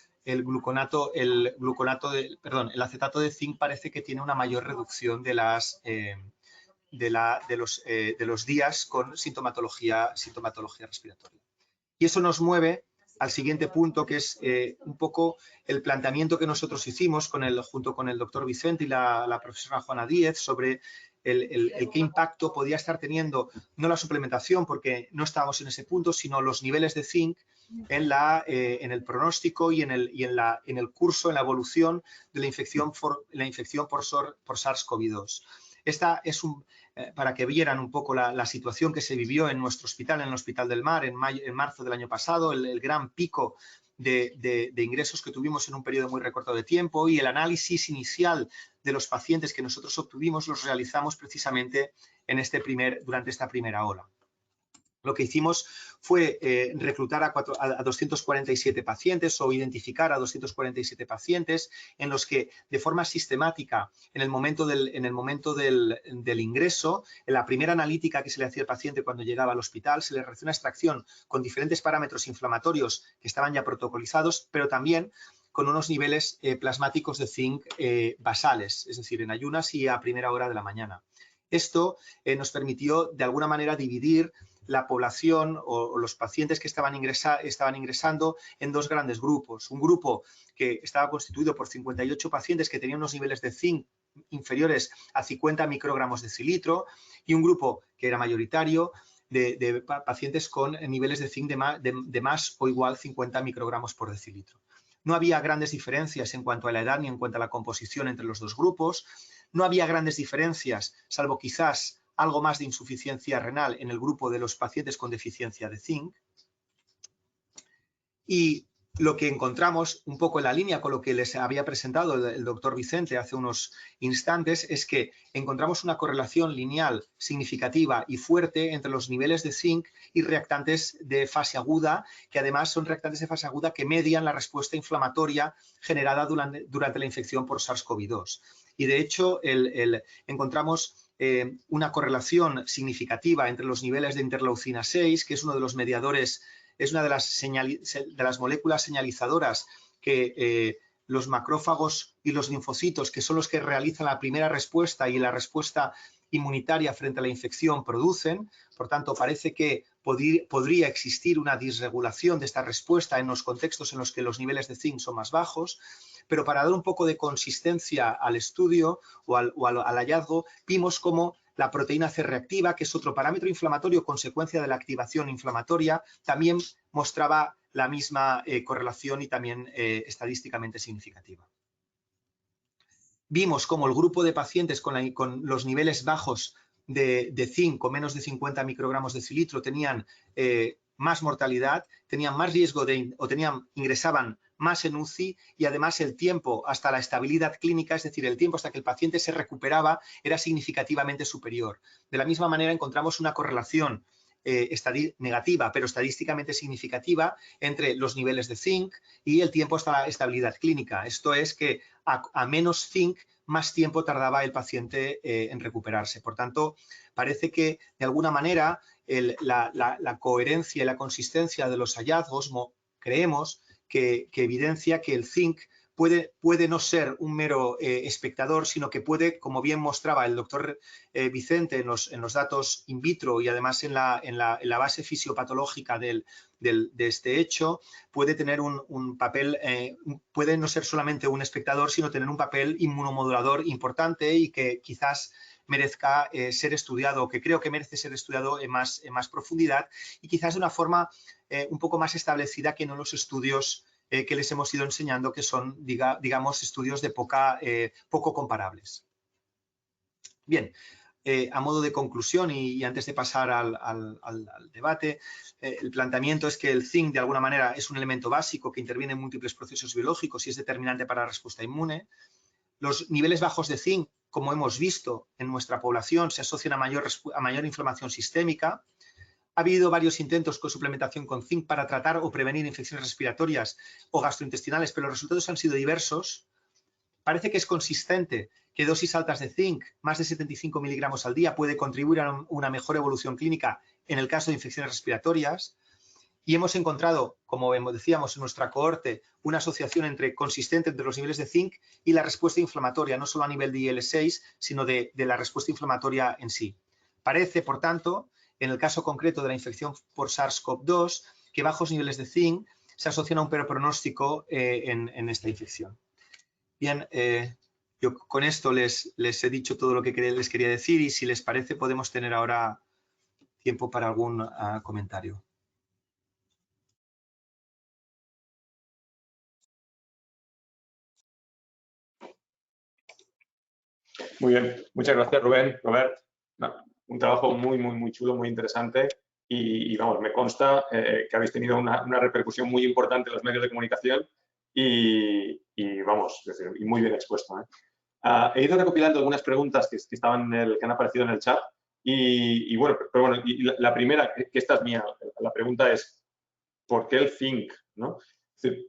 acetato de zinc parece que tiene una mayor reducción de los días con sintomatología respiratoria. Y eso nos mueve al siguiente punto, que es un poco el planteamiento que nosotros hicimos junto con el doctor Vicente y la profesora Juana Díez sobre el qué impacto podía estar teniendo, no la suplementación, porque no estábamos en ese punto, sino los niveles de zinc en el pronóstico y en el curso, en la evolución de la infección por SARS-CoV-2. Esta es para que vieran un poco la situación que se vivió en nuestro hospital, en el Hospital del Mar, en marzo del año pasado, el gran pico de ingresos que tuvimos en un periodo muy recortado de tiempo, y el análisis inicial de los pacientes que nosotros obtuvimos los realizamos precisamente durante esta primera ola. Lo que hicimos fue reclutar a 247 pacientes o identificar a 247 pacientes en los que de forma sistemática en el momento del ingreso, en la primera analítica que se le hacía al paciente cuando llegaba al hospital, se le realizó una extracción con diferentes parámetros inflamatorios que estaban ya protocolizados, pero también con unos niveles plasmáticos de zinc basales, es decir, en ayunas y a primera hora de la mañana. Esto nos permitió de alguna manera dividir la población o los pacientes que estaban ingresando en dos grandes grupos. Un grupo que estaba constituido por 58 pacientes que tenían unos niveles de zinc inferiores a 50 microgramos de decilitro y un grupo que era mayoritario de pacientes con niveles de zinc de más o igual 50 microgramos por decilitro. No había grandes diferencias en cuanto a la edad ni en cuanto a la composición entre los dos grupos. No había grandes diferencias, salvo quizás algo más de insuficiencia renal en el grupo de los pacientes con deficiencia de zinc. Y lo que encontramos un poco en la línea con lo que les había presentado el doctor Vicente hace unos instantes es que encontramos una correlación lineal significativa y fuerte entre los niveles de zinc y reactantes de fase aguda, que además son reactantes de fase aguda que median la respuesta inflamatoria generada durante la infección por SARS-CoV-2. Y de hecho encontramos una correlación significativa entre los niveles de interleucina 6, que es uno de los mediadores, es una de las moléculas señalizadoras que los macrófagos y los linfocitos, que son los que realizan la primera respuesta y la respuesta inmunitaria frente a la infección, producen. Por tanto, parece que podría existir una disregulación de esta respuesta en los contextos en los que los niveles de zinc son más bajos. Pero para dar un poco de consistencia al estudio o al hallazgo, vimos cómo la proteína C reactiva, que es otro parámetro inflamatorio consecuencia de la activación inflamatoria, también mostraba la misma correlación y también estadísticamente significativa. Vimos cómo el grupo de pacientes con los niveles bajos de zinc, con menos de 50 microgramos de decilitro, tenían más mortalidad, tenían más riesgo ingresaban más en UCI y además el tiempo hasta la estabilidad clínica, es decir, el tiempo hasta que el paciente se recuperaba, era significativamente superior. De la misma manera encontramos una correlación negativa, pero estadísticamente significativa entre los niveles de zinc y el tiempo hasta la estabilidad clínica. Esto es que a menos zinc, más tiempo tardaba el paciente en recuperarse. Por tanto, parece que de alguna manera la coherencia y la consistencia de los hallazgos creemos que evidencia que el zinc puede no ser un mero espectador, sino que puede, como bien mostraba el doctor Vicente en los datos in vitro y además en la base fisiopatológica de este hecho, puede tener un papel, puede no ser solamente un espectador, sino tener un papel inmunomodulador importante y que quizás merezca ser estudiado, que creo que merece ser estudiado en más profundidad y quizás de una forma un poco más establecida que no los estudios que les hemos ido enseñando, que son, digamos, estudios de poco comparables. Bien, a modo de conclusión y antes de pasar al debate, el planteamiento es que el zinc, de alguna manera, es un elemento básico que interviene en múltiples procesos biológicos y es determinante para la respuesta inmune. Los niveles bajos de zinc, como hemos visto en nuestra población, se asocian a mayor inflamación sistémica. Ha habido varios intentos con suplementación con zinc para tratar o prevenir infecciones respiratorias o gastrointestinales, pero los resultados han sido diversos. Parece que es consistente que dosis altas de zinc, más de 75 miligramos al día, puede contribuir a una mejor evolución clínica en el caso de infecciones respiratorias. Y hemos encontrado, como decíamos en nuestra cohorte, una asociación consistente entre los niveles de zinc y la respuesta inflamatoria, no solo a nivel de IL-6, sino de la respuesta inflamatoria en sí. Parece, por tanto, en el caso concreto de la infección por SARS-CoV-2, que bajos niveles de zinc se asocian a un peor pronóstico en esta infección. Bien, yo con esto les he dicho todo lo que les quería decir y si les parece podemos tener ahora tiempo para algún comentario. Muy bien, muchas gracias Rubén. Robert, un trabajo muy chulo, muy interesante y vamos, me consta que habéis tenido una repercusión muy importante en los medios de comunicación y vamos, y muy bien expuesto. He ido recopilando algunas preguntas que han aparecido en el chat y bueno, pero bueno, y la primera, que esta es mía, la pregunta es ¿por qué el zinc? ¿No? Es decir,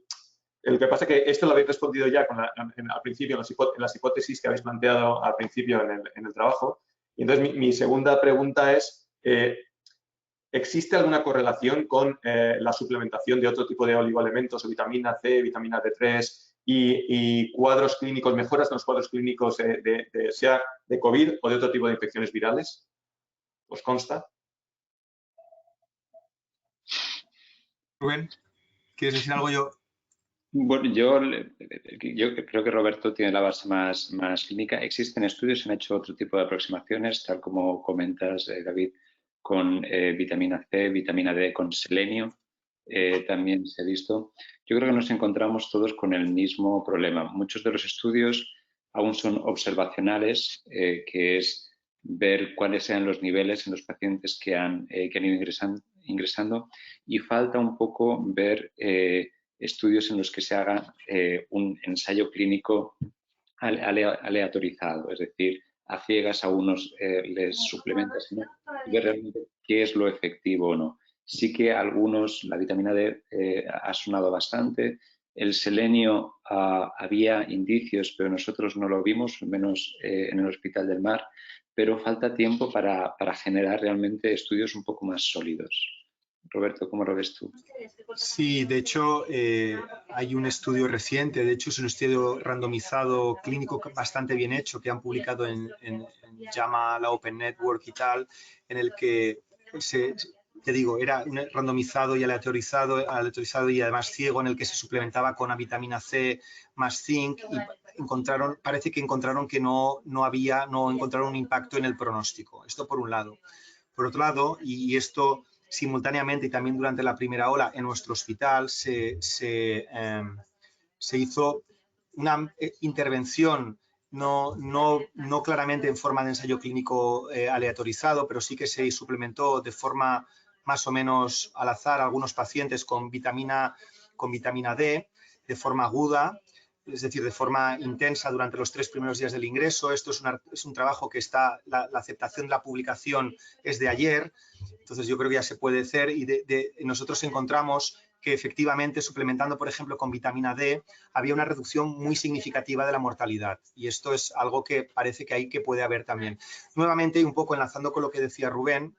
lo que pasa es que esto lo habéis respondido ya al principio, en las hipótesis que habéis planteado al principio en el trabajo. Y entonces mi segunda pregunta es, ¿existe alguna correlación con la suplementación de otro tipo de oligoelementos o vitamina C, vitamina D3 y cuadros clínicos, mejoras en los cuadros clínicos sea de COVID o de otro tipo de infecciones virales? ¿Os consta? Rubén, ¿quieres decir algo yo? Bueno, yo creo que Roberto tiene la base más clínica. Existen estudios, se han hecho otro tipo de aproximaciones, tal como comentas, David, con vitamina C, vitamina D, con selenio. También se ha visto. Yo creo que nos encontramos todos con el mismo problema. Muchos de los estudios aún son observacionales, que es ver cuáles sean los niveles en los pacientes que han ido ingresando, y falta un poco ver estudios en los que se haga un ensayo clínico aleatorizado, es decir, a ciegas a unos les suplementas, ¿no? Y ver realmente qué es lo efectivo o no. Sí que algunos, la vitamina D ha sonado bastante, el selenio había indicios, pero nosotros no lo vimos, al menos en el Hospital del Mar, pero falta tiempo para generar realmente estudios un poco más sólidos. Roberto, ¿cómo lo ves tú? Sí, de hecho, hay un estudio reciente, de hecho es un estudio randomizado clínico bastante bien hecho que han publicado en JAMA, la Open Network y tal, en el que te digo, era un randomizado y aleatorizado y además ciego, en el que se suplementaba con la vitamina C más zinc, y parece que encontraron que no encontraron un impacto en el pronóstico. Esto por un lado. Por otro lado, y esto simultáneamente y también durante la primera ola en nuestro hospital, se hizo una intervención no claramente en forma de ensayo clínico aleatorizado, pero sí que se suplementó de forma más o menos al azar a algunos pacientes con vitamina D de forma aguda, es decir, de forma intensa durante los 3 primeros días del ingreso. Esto es un trabajo que está, la aceptación de la publicación es de ayer, entonces yo creo que ya se puede hacer, y nosotros encontramos que efectivamente suplementando, por ejemplo, con vitamina D, había una reducción muy significativa de la mortalidad, y esto es algo que parece que puede haber también. Nuevamente, un poco enlazando con lo que decía Rubén,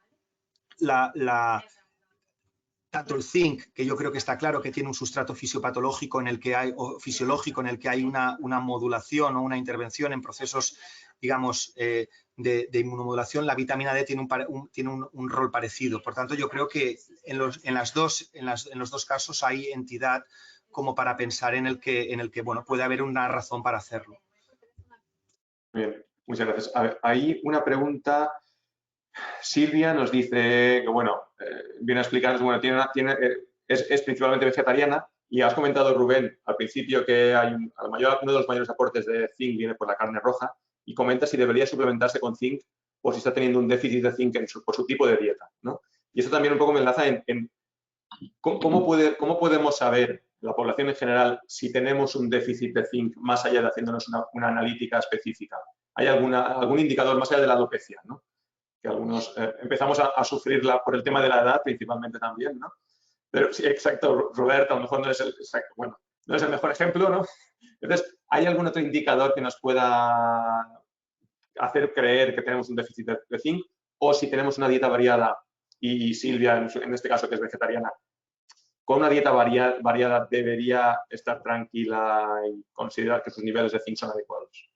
tanto el zinc, que yo creo que está claro que tiene un sustrato fisiopatológico en el que hay, o fisiológico, en el que hay una modulación o una intervención en procesos, digamos, de inmunomodulación, la vitamina D tiene un rol parecido. Por tanto, yo creo que en los dos casos hay entidad como para pensar en el que bueno, puede haber una razón para hacerlo. Bien, muchas gracias. A ver, hay una pregunta. Silvia nos dice que, bueno, viene a explicarnos, bueno, es principalmente vegetariana, y has comentado, Rubén, al principio que uno de los mayores aportes de zinc viene por la carne roja, y comenta si debería suplementarse con zinc o si está teniendo un déficit de zinc por su tipo de dieta, ¿no? Y eso también un poco me enlaza en cómo podemos saber, la población en general, si tenemos un déficit de zinc más allá de haciéndonos una analítica específica. ¿Hay algún indicador más allá de la alopecia, ¿no? Que algunos empezamos a sufrirla por el tema de la edad principalmente también, ¿no? Pero sí, exacto, Roberto, a lo mejor no es el mejor ejemplo, ¿no? Entonces, ¿hay algún otro indicador que nos pueda hacer creer que tenemos un déficit de zinc? O si tenemos una dieta variada, y Silvia, en este caso que es vegetariana, con una dieta variada debería estar tranquila y considerar que sus niveles de zinc son adecuados.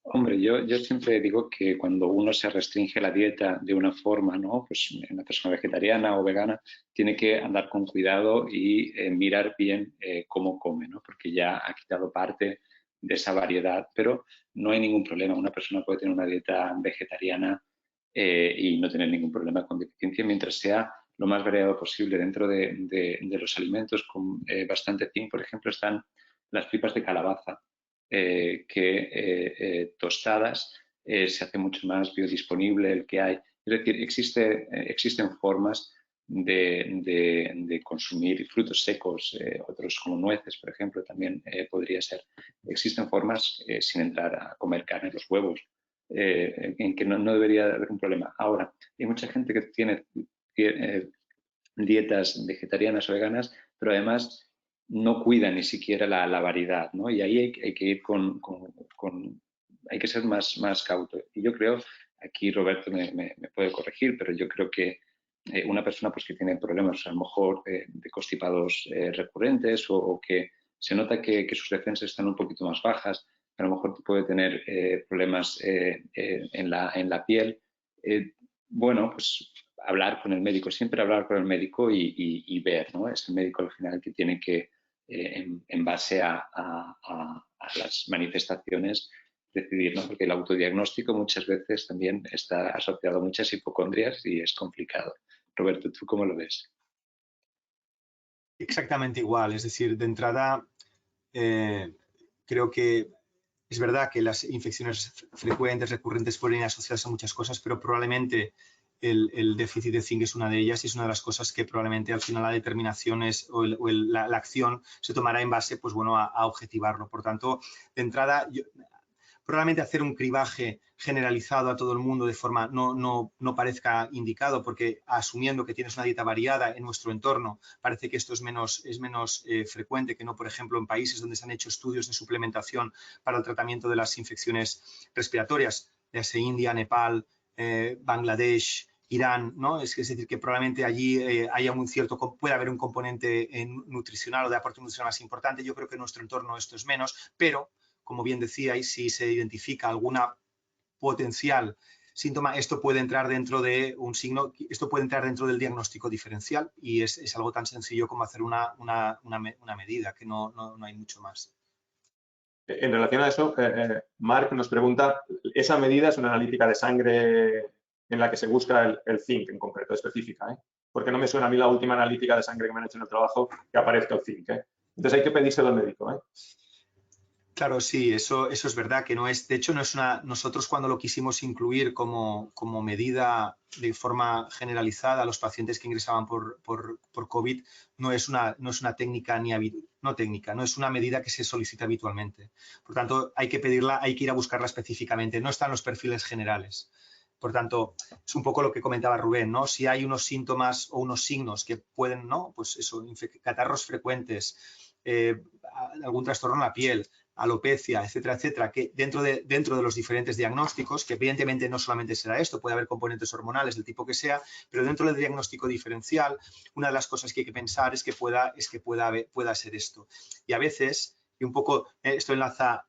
Hombre, yo siempre digo que cuando uno se restringe la dieta de una forma, ¿no? Pues una persona vegetariana o vegana tiene que andar con cuidado y mirar bien cómo come, ¿no? Porque ya ha quitado parte de esa variedad, pero no hay ningún problema. Una persona puede tener una dieta vegetariana y no tener ningún problema con deficiencia mientras sea lo más variado posible. Dentro de los alimentos con bastante zinc, por ejemplo, están las tripas de calabaza, que tostadas se hace mucho más biodisponible el que hay. Es decir, existen formas de consumir frutos secos, otros como nueces, por ejemplo, también podría ser. Existen formas, sin entrar a comer carne, los huevos, en que no debería haber un problema. Ahora, hay mucha gente que tiene dietas vegetarianas o veganas, pero además no cuida ni siquiera la variedad, ¿no? Y ahí hay que ir hay que ser más cauto. Y yo creo, aquí Roberto me puede corregir, pero yo creo que una persona pues, que tiene problemas a lo mejor de constipados recurrentes o que se nota que sus defensas están un poquito más bajas, a lo mejor puede tener problemas en la piel. Bueno, pues hablar con el médico, siempre hablar con el médico y ver, ¿no? Es el médico al final que tiene que, en base a las manifestaciones, decidir, ¿no? Porque el autodiagnóstico muchas veces también está asociado a muchas hipocondrias y es complicado. Roberto, ¿tú cómo lo ves? Exactamente igual, es decir, de entrada creo que es verdad que las infecciones frecuentes, recurrentes pueden ir asociadas a muchas cosas, pero probablemente el déficit de zinc es una de ellas y es una de las cosas que probablemente al final la determinación la acción se tomará en base, pues bueno, a objetivarlo. Por tanto, de entrada, probablemente hacer un cribaje generalizado a todo el mundo de forma no parezca indicado, porque asumiendo que tienes una dieta variada en nuestro entorno, parece que esto es menos frecuente que no, por ejemplo, en países donde se han hecho estudios de suplementación para el tratamiento de las infecciones respiratorias, ya sea India, Nepal, Bangladesh, Irán, ¿no? Es decir, que probablemente allí puede haber un componente nutricional o de aporte nutricional más importante. Yo creo que en nuestro entorno esto es menos, pero como bien decíais, si se identifica alguna potencial síntoma, esto puede entrar dentro de un signo, esto puede entrar dentro del diagnóstico diferencial y es algo tan sencillo como hacer una medida, que no hay mucho más. En relación a eso, Marc nos pregunta, ¿esa medida es una analítica de sangre en la que se busca el zinc en concreto, específica? Porque no me suena a mí la última analítica de sangre que me han hecho en el trabajo que aparezca el zinc. Entonces hay que pedírselo al médico. Claro, sí, eso es verdad, que no es, de hecho, nosotros cuando lo quisimos incluir como medida de forma generalizada a los pacientes que ingresaban por COVID, no es una técnica no es una medida que se solicita habitualmente. Por tanto, hay que pedirla, hay que ir a buscarla específicamente, no están los perfiles generales. Por tanto, es un poco lo que comentaba Rubén, ¿no? Si hay unos síntomas o unos signos que pueden, ¿no? Pues eso, catarros frecuentes, algún trastorno en la piel, alopecia, etcétera, etcétera, que dentro de los diferentes diagnósticos, que evidentemente no solamente será esto, puede haber componentes hormonales del tipo que sea, pero dentro del diagnóstico diferencial, una de las cosas que hay que pensar es que pueda ser esto. Y a veces, y un poco, esto enlaza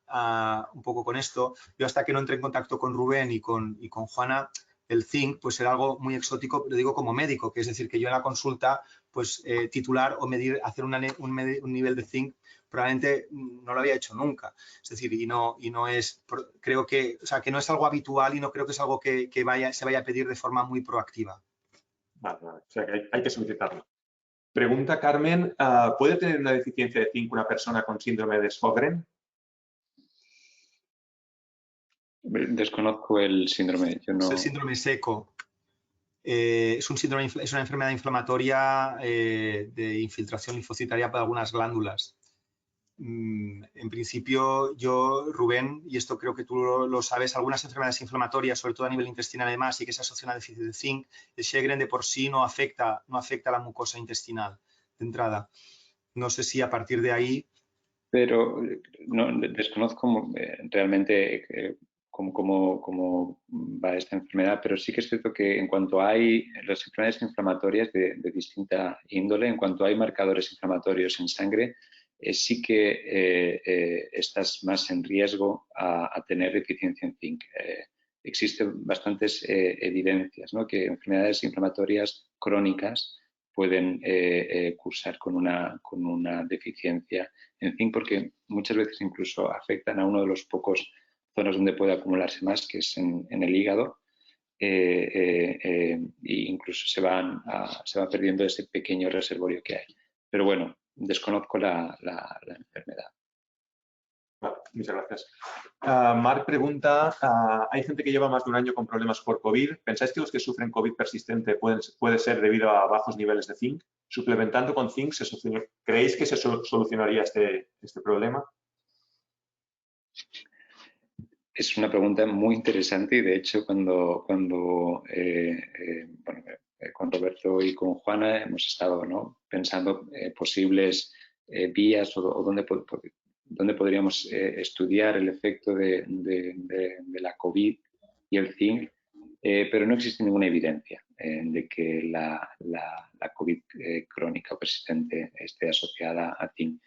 un poco con esto, yo hasta que no entré en contacto con Rubén y con Juana, el zinc pues era algo muy exótico, lo digo como médico, que es decir, que yo en la consulta pues titular o hacer un nivel de zinc probablemente no lo había hecho nunca. Es decir, y no es, creo que, o sea, que no es algo habitual y no creo que es algo que se vaya a pedir de forma muy proactiva. Vale. O sea, que hay que solicitarlo. Pregunta Carmen, ¿puede tener una deficiencia de zinc una persona con síndrome de Sjögren? Desconozco el síndrome. Yo no... Es el síndrome seco. Es una enfermedad inflamatoria de infiltración linfocitaria para algunas glándulas. En principio, Rubén, y esto creo que tú lo sabes, algunas enfermedades inflamatorias, sobre todo a nivel intestinal además, y que se asocian a déficit de zinc, el Sjögren de por sí no afecta a la mucosa intestinal de entrada. No sé si a partir de ahí... Pero no, desconozco realmente cómo va esta enfermedad, pero sí que es cierto que en cuanto hay las enfermedades inflamatorias de distinta índole, en cuanto hay marcadores inflamatorios en sangre, sí que estás más en riesgo a tener deficiencia en zinc. Existen bastantes evidencias, ¿no?, que enfermedades inflamatorias crónicas pueden cursar con una deficiencia en zinc, porque muchas veces incluso afectan a uno de los pocos zonas donde puede acumularse más, que es en el hígado, e incluso se va perdiendo ese pequeño reservorio que hay. Pero bueno, desconozco la enfermedad. Vale, muchas gracias. Marc pregunta, ¿hay gente que lleva más de un año con problemas por COVID? ¿Pensáis que los que sufren COVID persistente puede ser debido a bajos niveles de zinc? ¿Suplementando con zinc, creéis que se solucionaría este problema? Es una pregunta muy interesante y de hecho con Roberto y con Juana hemos estado, ¿no?, pensando posibles vías o dónde podríamos estudiar el efecto de la COVID y el zinc, pero no existe ninguna evidencia de que la COVID crónica o persistente esté asociada a zinc.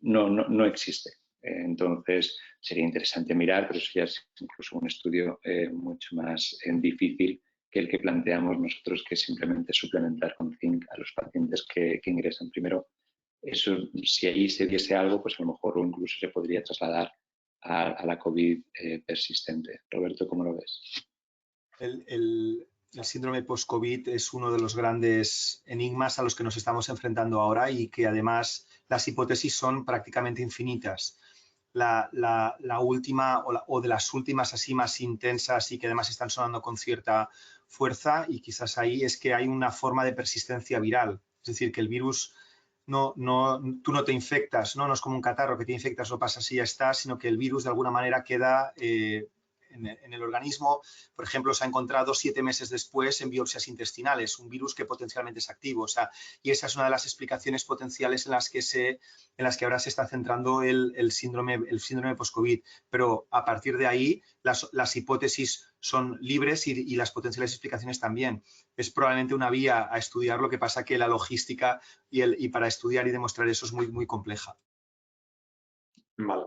No existe. Entonces, sería interesante mirar, pero eso ya es incluso un estudio mucho más difícil el que planteamos nosotros, que es simplemente suplementar con zinc a los pacientes que ingresan. Primero, eso, si ahí se diese algo, pues a lo mejor incluso se podría trasladar a la COVID persistente. Roberto, ¿cómo lo ves? El síndrome post-COVID es uno de los grandes enigmas a los que nos estamos enfrentando ahora y que además las hipótesis son prácticamente infinitas. La última o de las últimas así más intensas y que además están sonando con cierta fuerza y quizás ahí es que hay una forma de persistencia viral. Es decir, que el virus tú no te infectas, ¿no? No es como un catarro que te infectas, lo pasas y ya está, sino que el virus de alguna manera queda en el organismo. Por ejemplo, se ha encontrado 7 meses después en biopsias intestinales, un virus que potencialmente es activo. O sea, y esa es una de las explicaciones potenciales en las que ahora se está centrando el síndrome post-COVID. Pero a partir de ahí, las hipótesis son libres y las potenciales explicaciones también. Es probablemente una vía a estudiar, lo que pasa que la logística y para estudiar y demostrar eso es muy, muy compleja. Vale.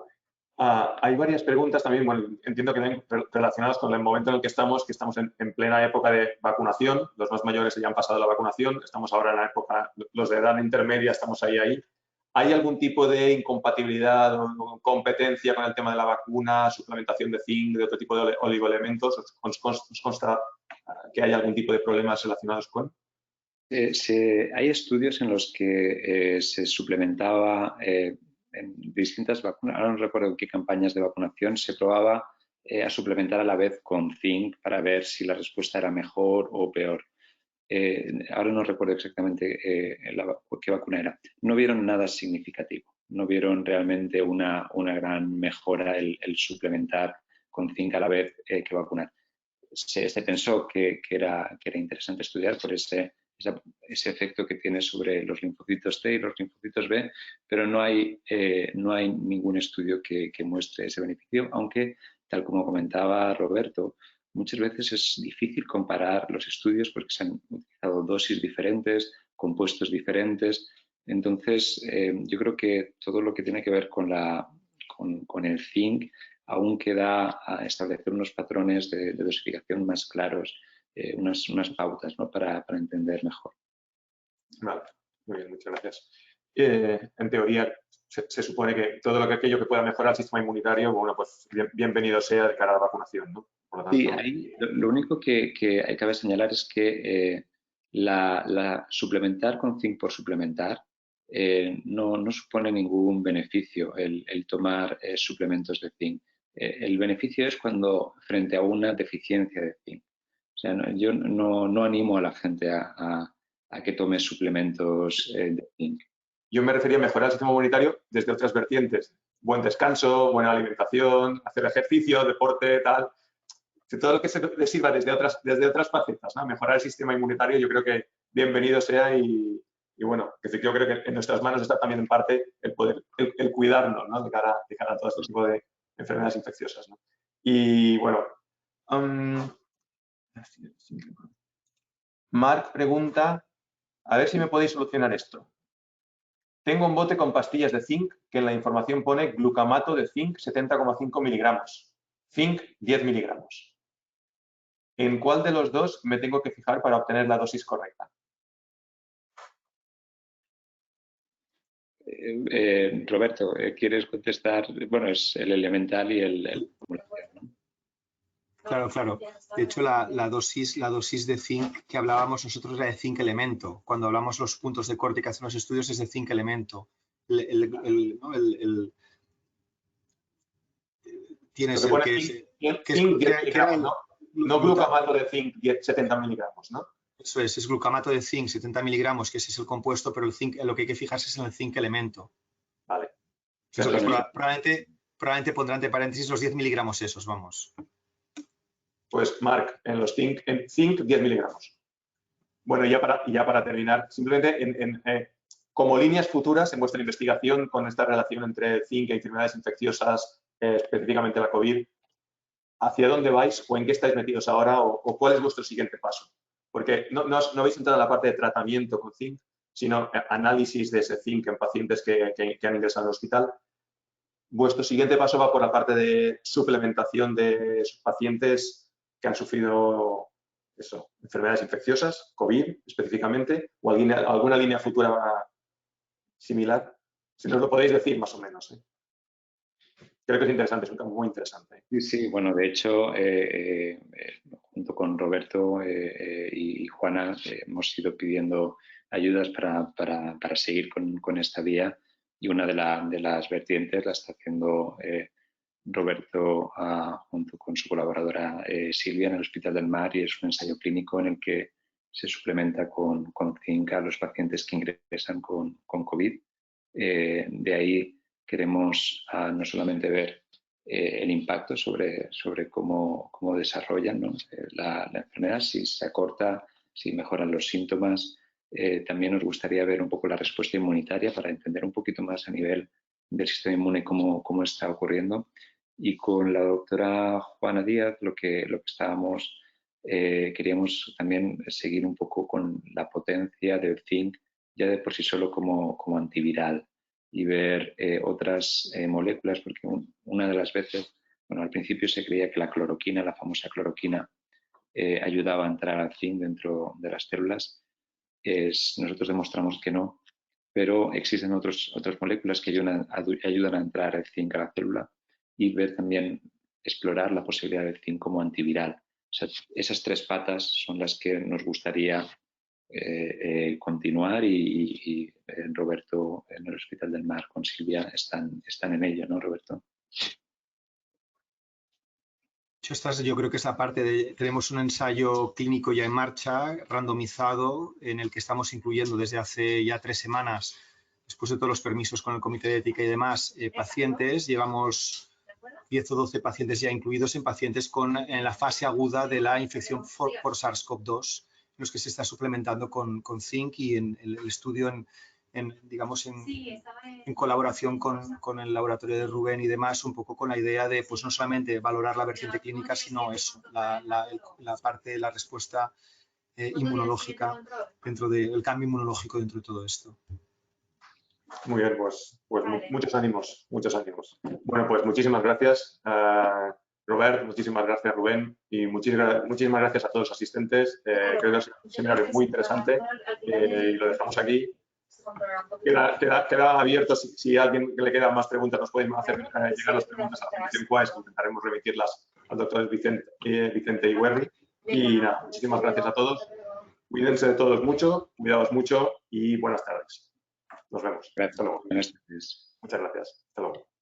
Hay varias preguntas también, bueno, entiendo que relacionadas con el momento en el que estamos en plena época de vacunación. Los más mayores ya han pasado la vacunación, estamos ahora en la época, los de edad intermedia estamos ahí. ¿Hay algún tipo de incompatibilidad o competencia con el tema de la vacuna, suplementación de zinc, de otro tipo de oligoelementos? ¿Os consta que hay algún tipo de problemas relacionados con? Hay estudios en los que se suplementaba en distintas vacunas, ahora no recuerdo en qué campañas de vacunación, se probaba a suplementar a la vez con zinc para ver si la respuesta era mejor o peor. Ahora no recuerdo exactamente qué vacuna era. No vieron nada significativo, no vieron realmente una gran mejora el suplementar con zinc a la vez que vacunar. Se pensó que era interesante estudiar por ese efecto que tiene sobre los linfocitos T y los linfocitos B, pero no hay ningún estudio que muestre ese beneficio, aunque, tal como comentaba Roberto, muchas veces es difícil comparar los estudios porque se han utilizado dosis diferentes, compuestos diferentes. Entonces, yo creo que todo lo que tiene que ver con el zinc aún queda a establecer unos patrones de dosificación más claros, unas pautas, ¿no? para entender mejor. Vale, muy bien, muchas gracias. En teoría, se supone que todo aquello que pueda mejorar el sistema inmunitario, bueno, pues bienvenido sea de cara a la vacunación, ¿no? Por lo tanto, Sí, lo único que cabe señalar es que la suplementar con zinc por suplementar no supone ningún beneficio el tomar suplementos de zinc. El beneficio es cuando frente a una deficiencia de zinc. O sea, yo no animo a la gente a que tome suplementos de zinc. Yo me refería a mejorar el sistema inmunitario desde otras vertientes. Buen descanso, buena alimentación, hacer ejercicio, deporte, tal. Todo lo que se sirva desde otras facetas, ¿no? Mejorar el sistema inmunitario, yo creo que bienvenido sea y bueno, que yo creo que en nuestras manos está también en parte el poder, el cuidarnos, ¿no? de cara a todo este tipo de enfermedades infecciosas, ¿no? Y bueno, Marc pregunta, a ver si me podéis solucionar esto. Tengo un bote con pastillas de zinc que en la información pone glucamato de zinc 70,5 miligramos, zinc 10 miligramos. ¿En cuál de los dos me tengo que fijar para obtener la dosis correcta? Roberto, ¿quieres contestar? Bueno, es el elemental y el formulación, ¿no? Claro. De hecho, la dosis de zinc que hablábamos nosotros era de zinc elemento. Cuando hablamos los puntos de corte que hacen los estudios es de zinc elemento. Tienes el que es... Zinc 10 miligramos, ¿no? No glucamato de zinc 70 miligramos, ¿no? Eso es glucamato de zinc 70 miligramos, que ese es el compuesto, pero el zinc, lo que hay que fijarse es en el zinc elemento. Vale. Eso, probablemente pondrán entre paréntesis los 10 miligramos esos, vamos. Pues Marc, en zinc 10 miligramos. Bueno, ya para terminar, simplemente como líneas futuras en vuestra investigación con esta relación entre zinc y enfermedades infecciosas, específicamente la COVID, ¿hacia dónde vais o en qué estáis metidos ahora o cuál es vuestro siguiente paso? Porque no habéis entrado en la parte de tratamiento con zinc, sino análisis de ese zinc en pacientes que han ingresado al hospital. Vuestro siguiente paso va por la parte de suplementación de esos pacientes que han sufrido eso, enfermedades infecciosas, COVID específicamente, o alguna línea futura similar. Si nos lo podéis decir más o menos. Creo que es interesante, es un campo muy interesante. Sí, sí, bueno, de hecho, junto con Roberto y Juana hemos ido pidiendo ayudas para seguir con esta vía, y una de las vertientes la está haciendo Roberto junto con su colaboradora Silvia en el Hospital del Mar, y es un ensayo clínico en el que se suplementa con zinc a los pacientes que ingresan con COVID. De ahí queremos no solamente ver el impacto sobre cómo desarrollan, ¿no? la enfermedad, si se acorta, si mejoran los síntomas. También nos gustaría ver un poco la respuesta inmunitaria para entender un poquito más a nivel del sistema inmune cómo está ocurriendo. Y con la doctora Juana Díaz lo que estábamos, queríamos también seguir un poco con la potencia del zinc ya de por sí solo como antiviral, y ver otras moléculas, porque una de las veces, bueno, al principio se creía que la cloroquina, la famosa cloroquina, ayudaba a entrar al zinc dentro de las células. Nosotros demostramos que no, pero existen otras moléculas que ayudan a entrar el zinc a la célula, y ver también, explorar la posibilidad del zinc como antiviral. O sea, esas tres patas son las que nos gustaría continuar, y Roberto en el Hospital del Mar con Silvia están en ello, ¿no, Roberto? Yo creo que esa parte tenemos un ensayo clínico ya en marcha, randomizado, en el que estamos incluyendo desde hace ya 3 semanas, después de todos los permisos con el Comité de Ética y demás, pacientes. Llevamos 10 o 12 pacientes ya incluidos en pacientes en la fase aguda de la infección por SARS-CoV-2, en los que se está suplementando con zinc, y en el estudio en colaboración con el laboratorio de Rubén y demás, un poco con la idea de, pues, no solamente valorar la vertiente clínica, sino eso, la parte de la respuesta inmunológica, dentro del cambio inmunológico dentro de todo esto. Muy bien, pues muchos ánimos, muchos ánimos. Bueno, pues muchísimas gracias, Robert, muchísimas gracias, Rubén, y muchísimas gracias a todos los asistentes. Creo que es un seminario muy interesante, y lo dejamos aquí. Queda abierto, si a alguien le quedan más preguntas, nos pueden hacer llegar las preguntas a la Fundación QAES, que intentaremos remitirlas al doctor Vicente Iwerri. Y nada, muchísimas gracias a todos. Cuídense de todos mucho, cuidaos mucho y buenas tardes. Nos vemos. Gracias. Hasta luego. Buenas tardes. Muchas gracias. Hasta luego.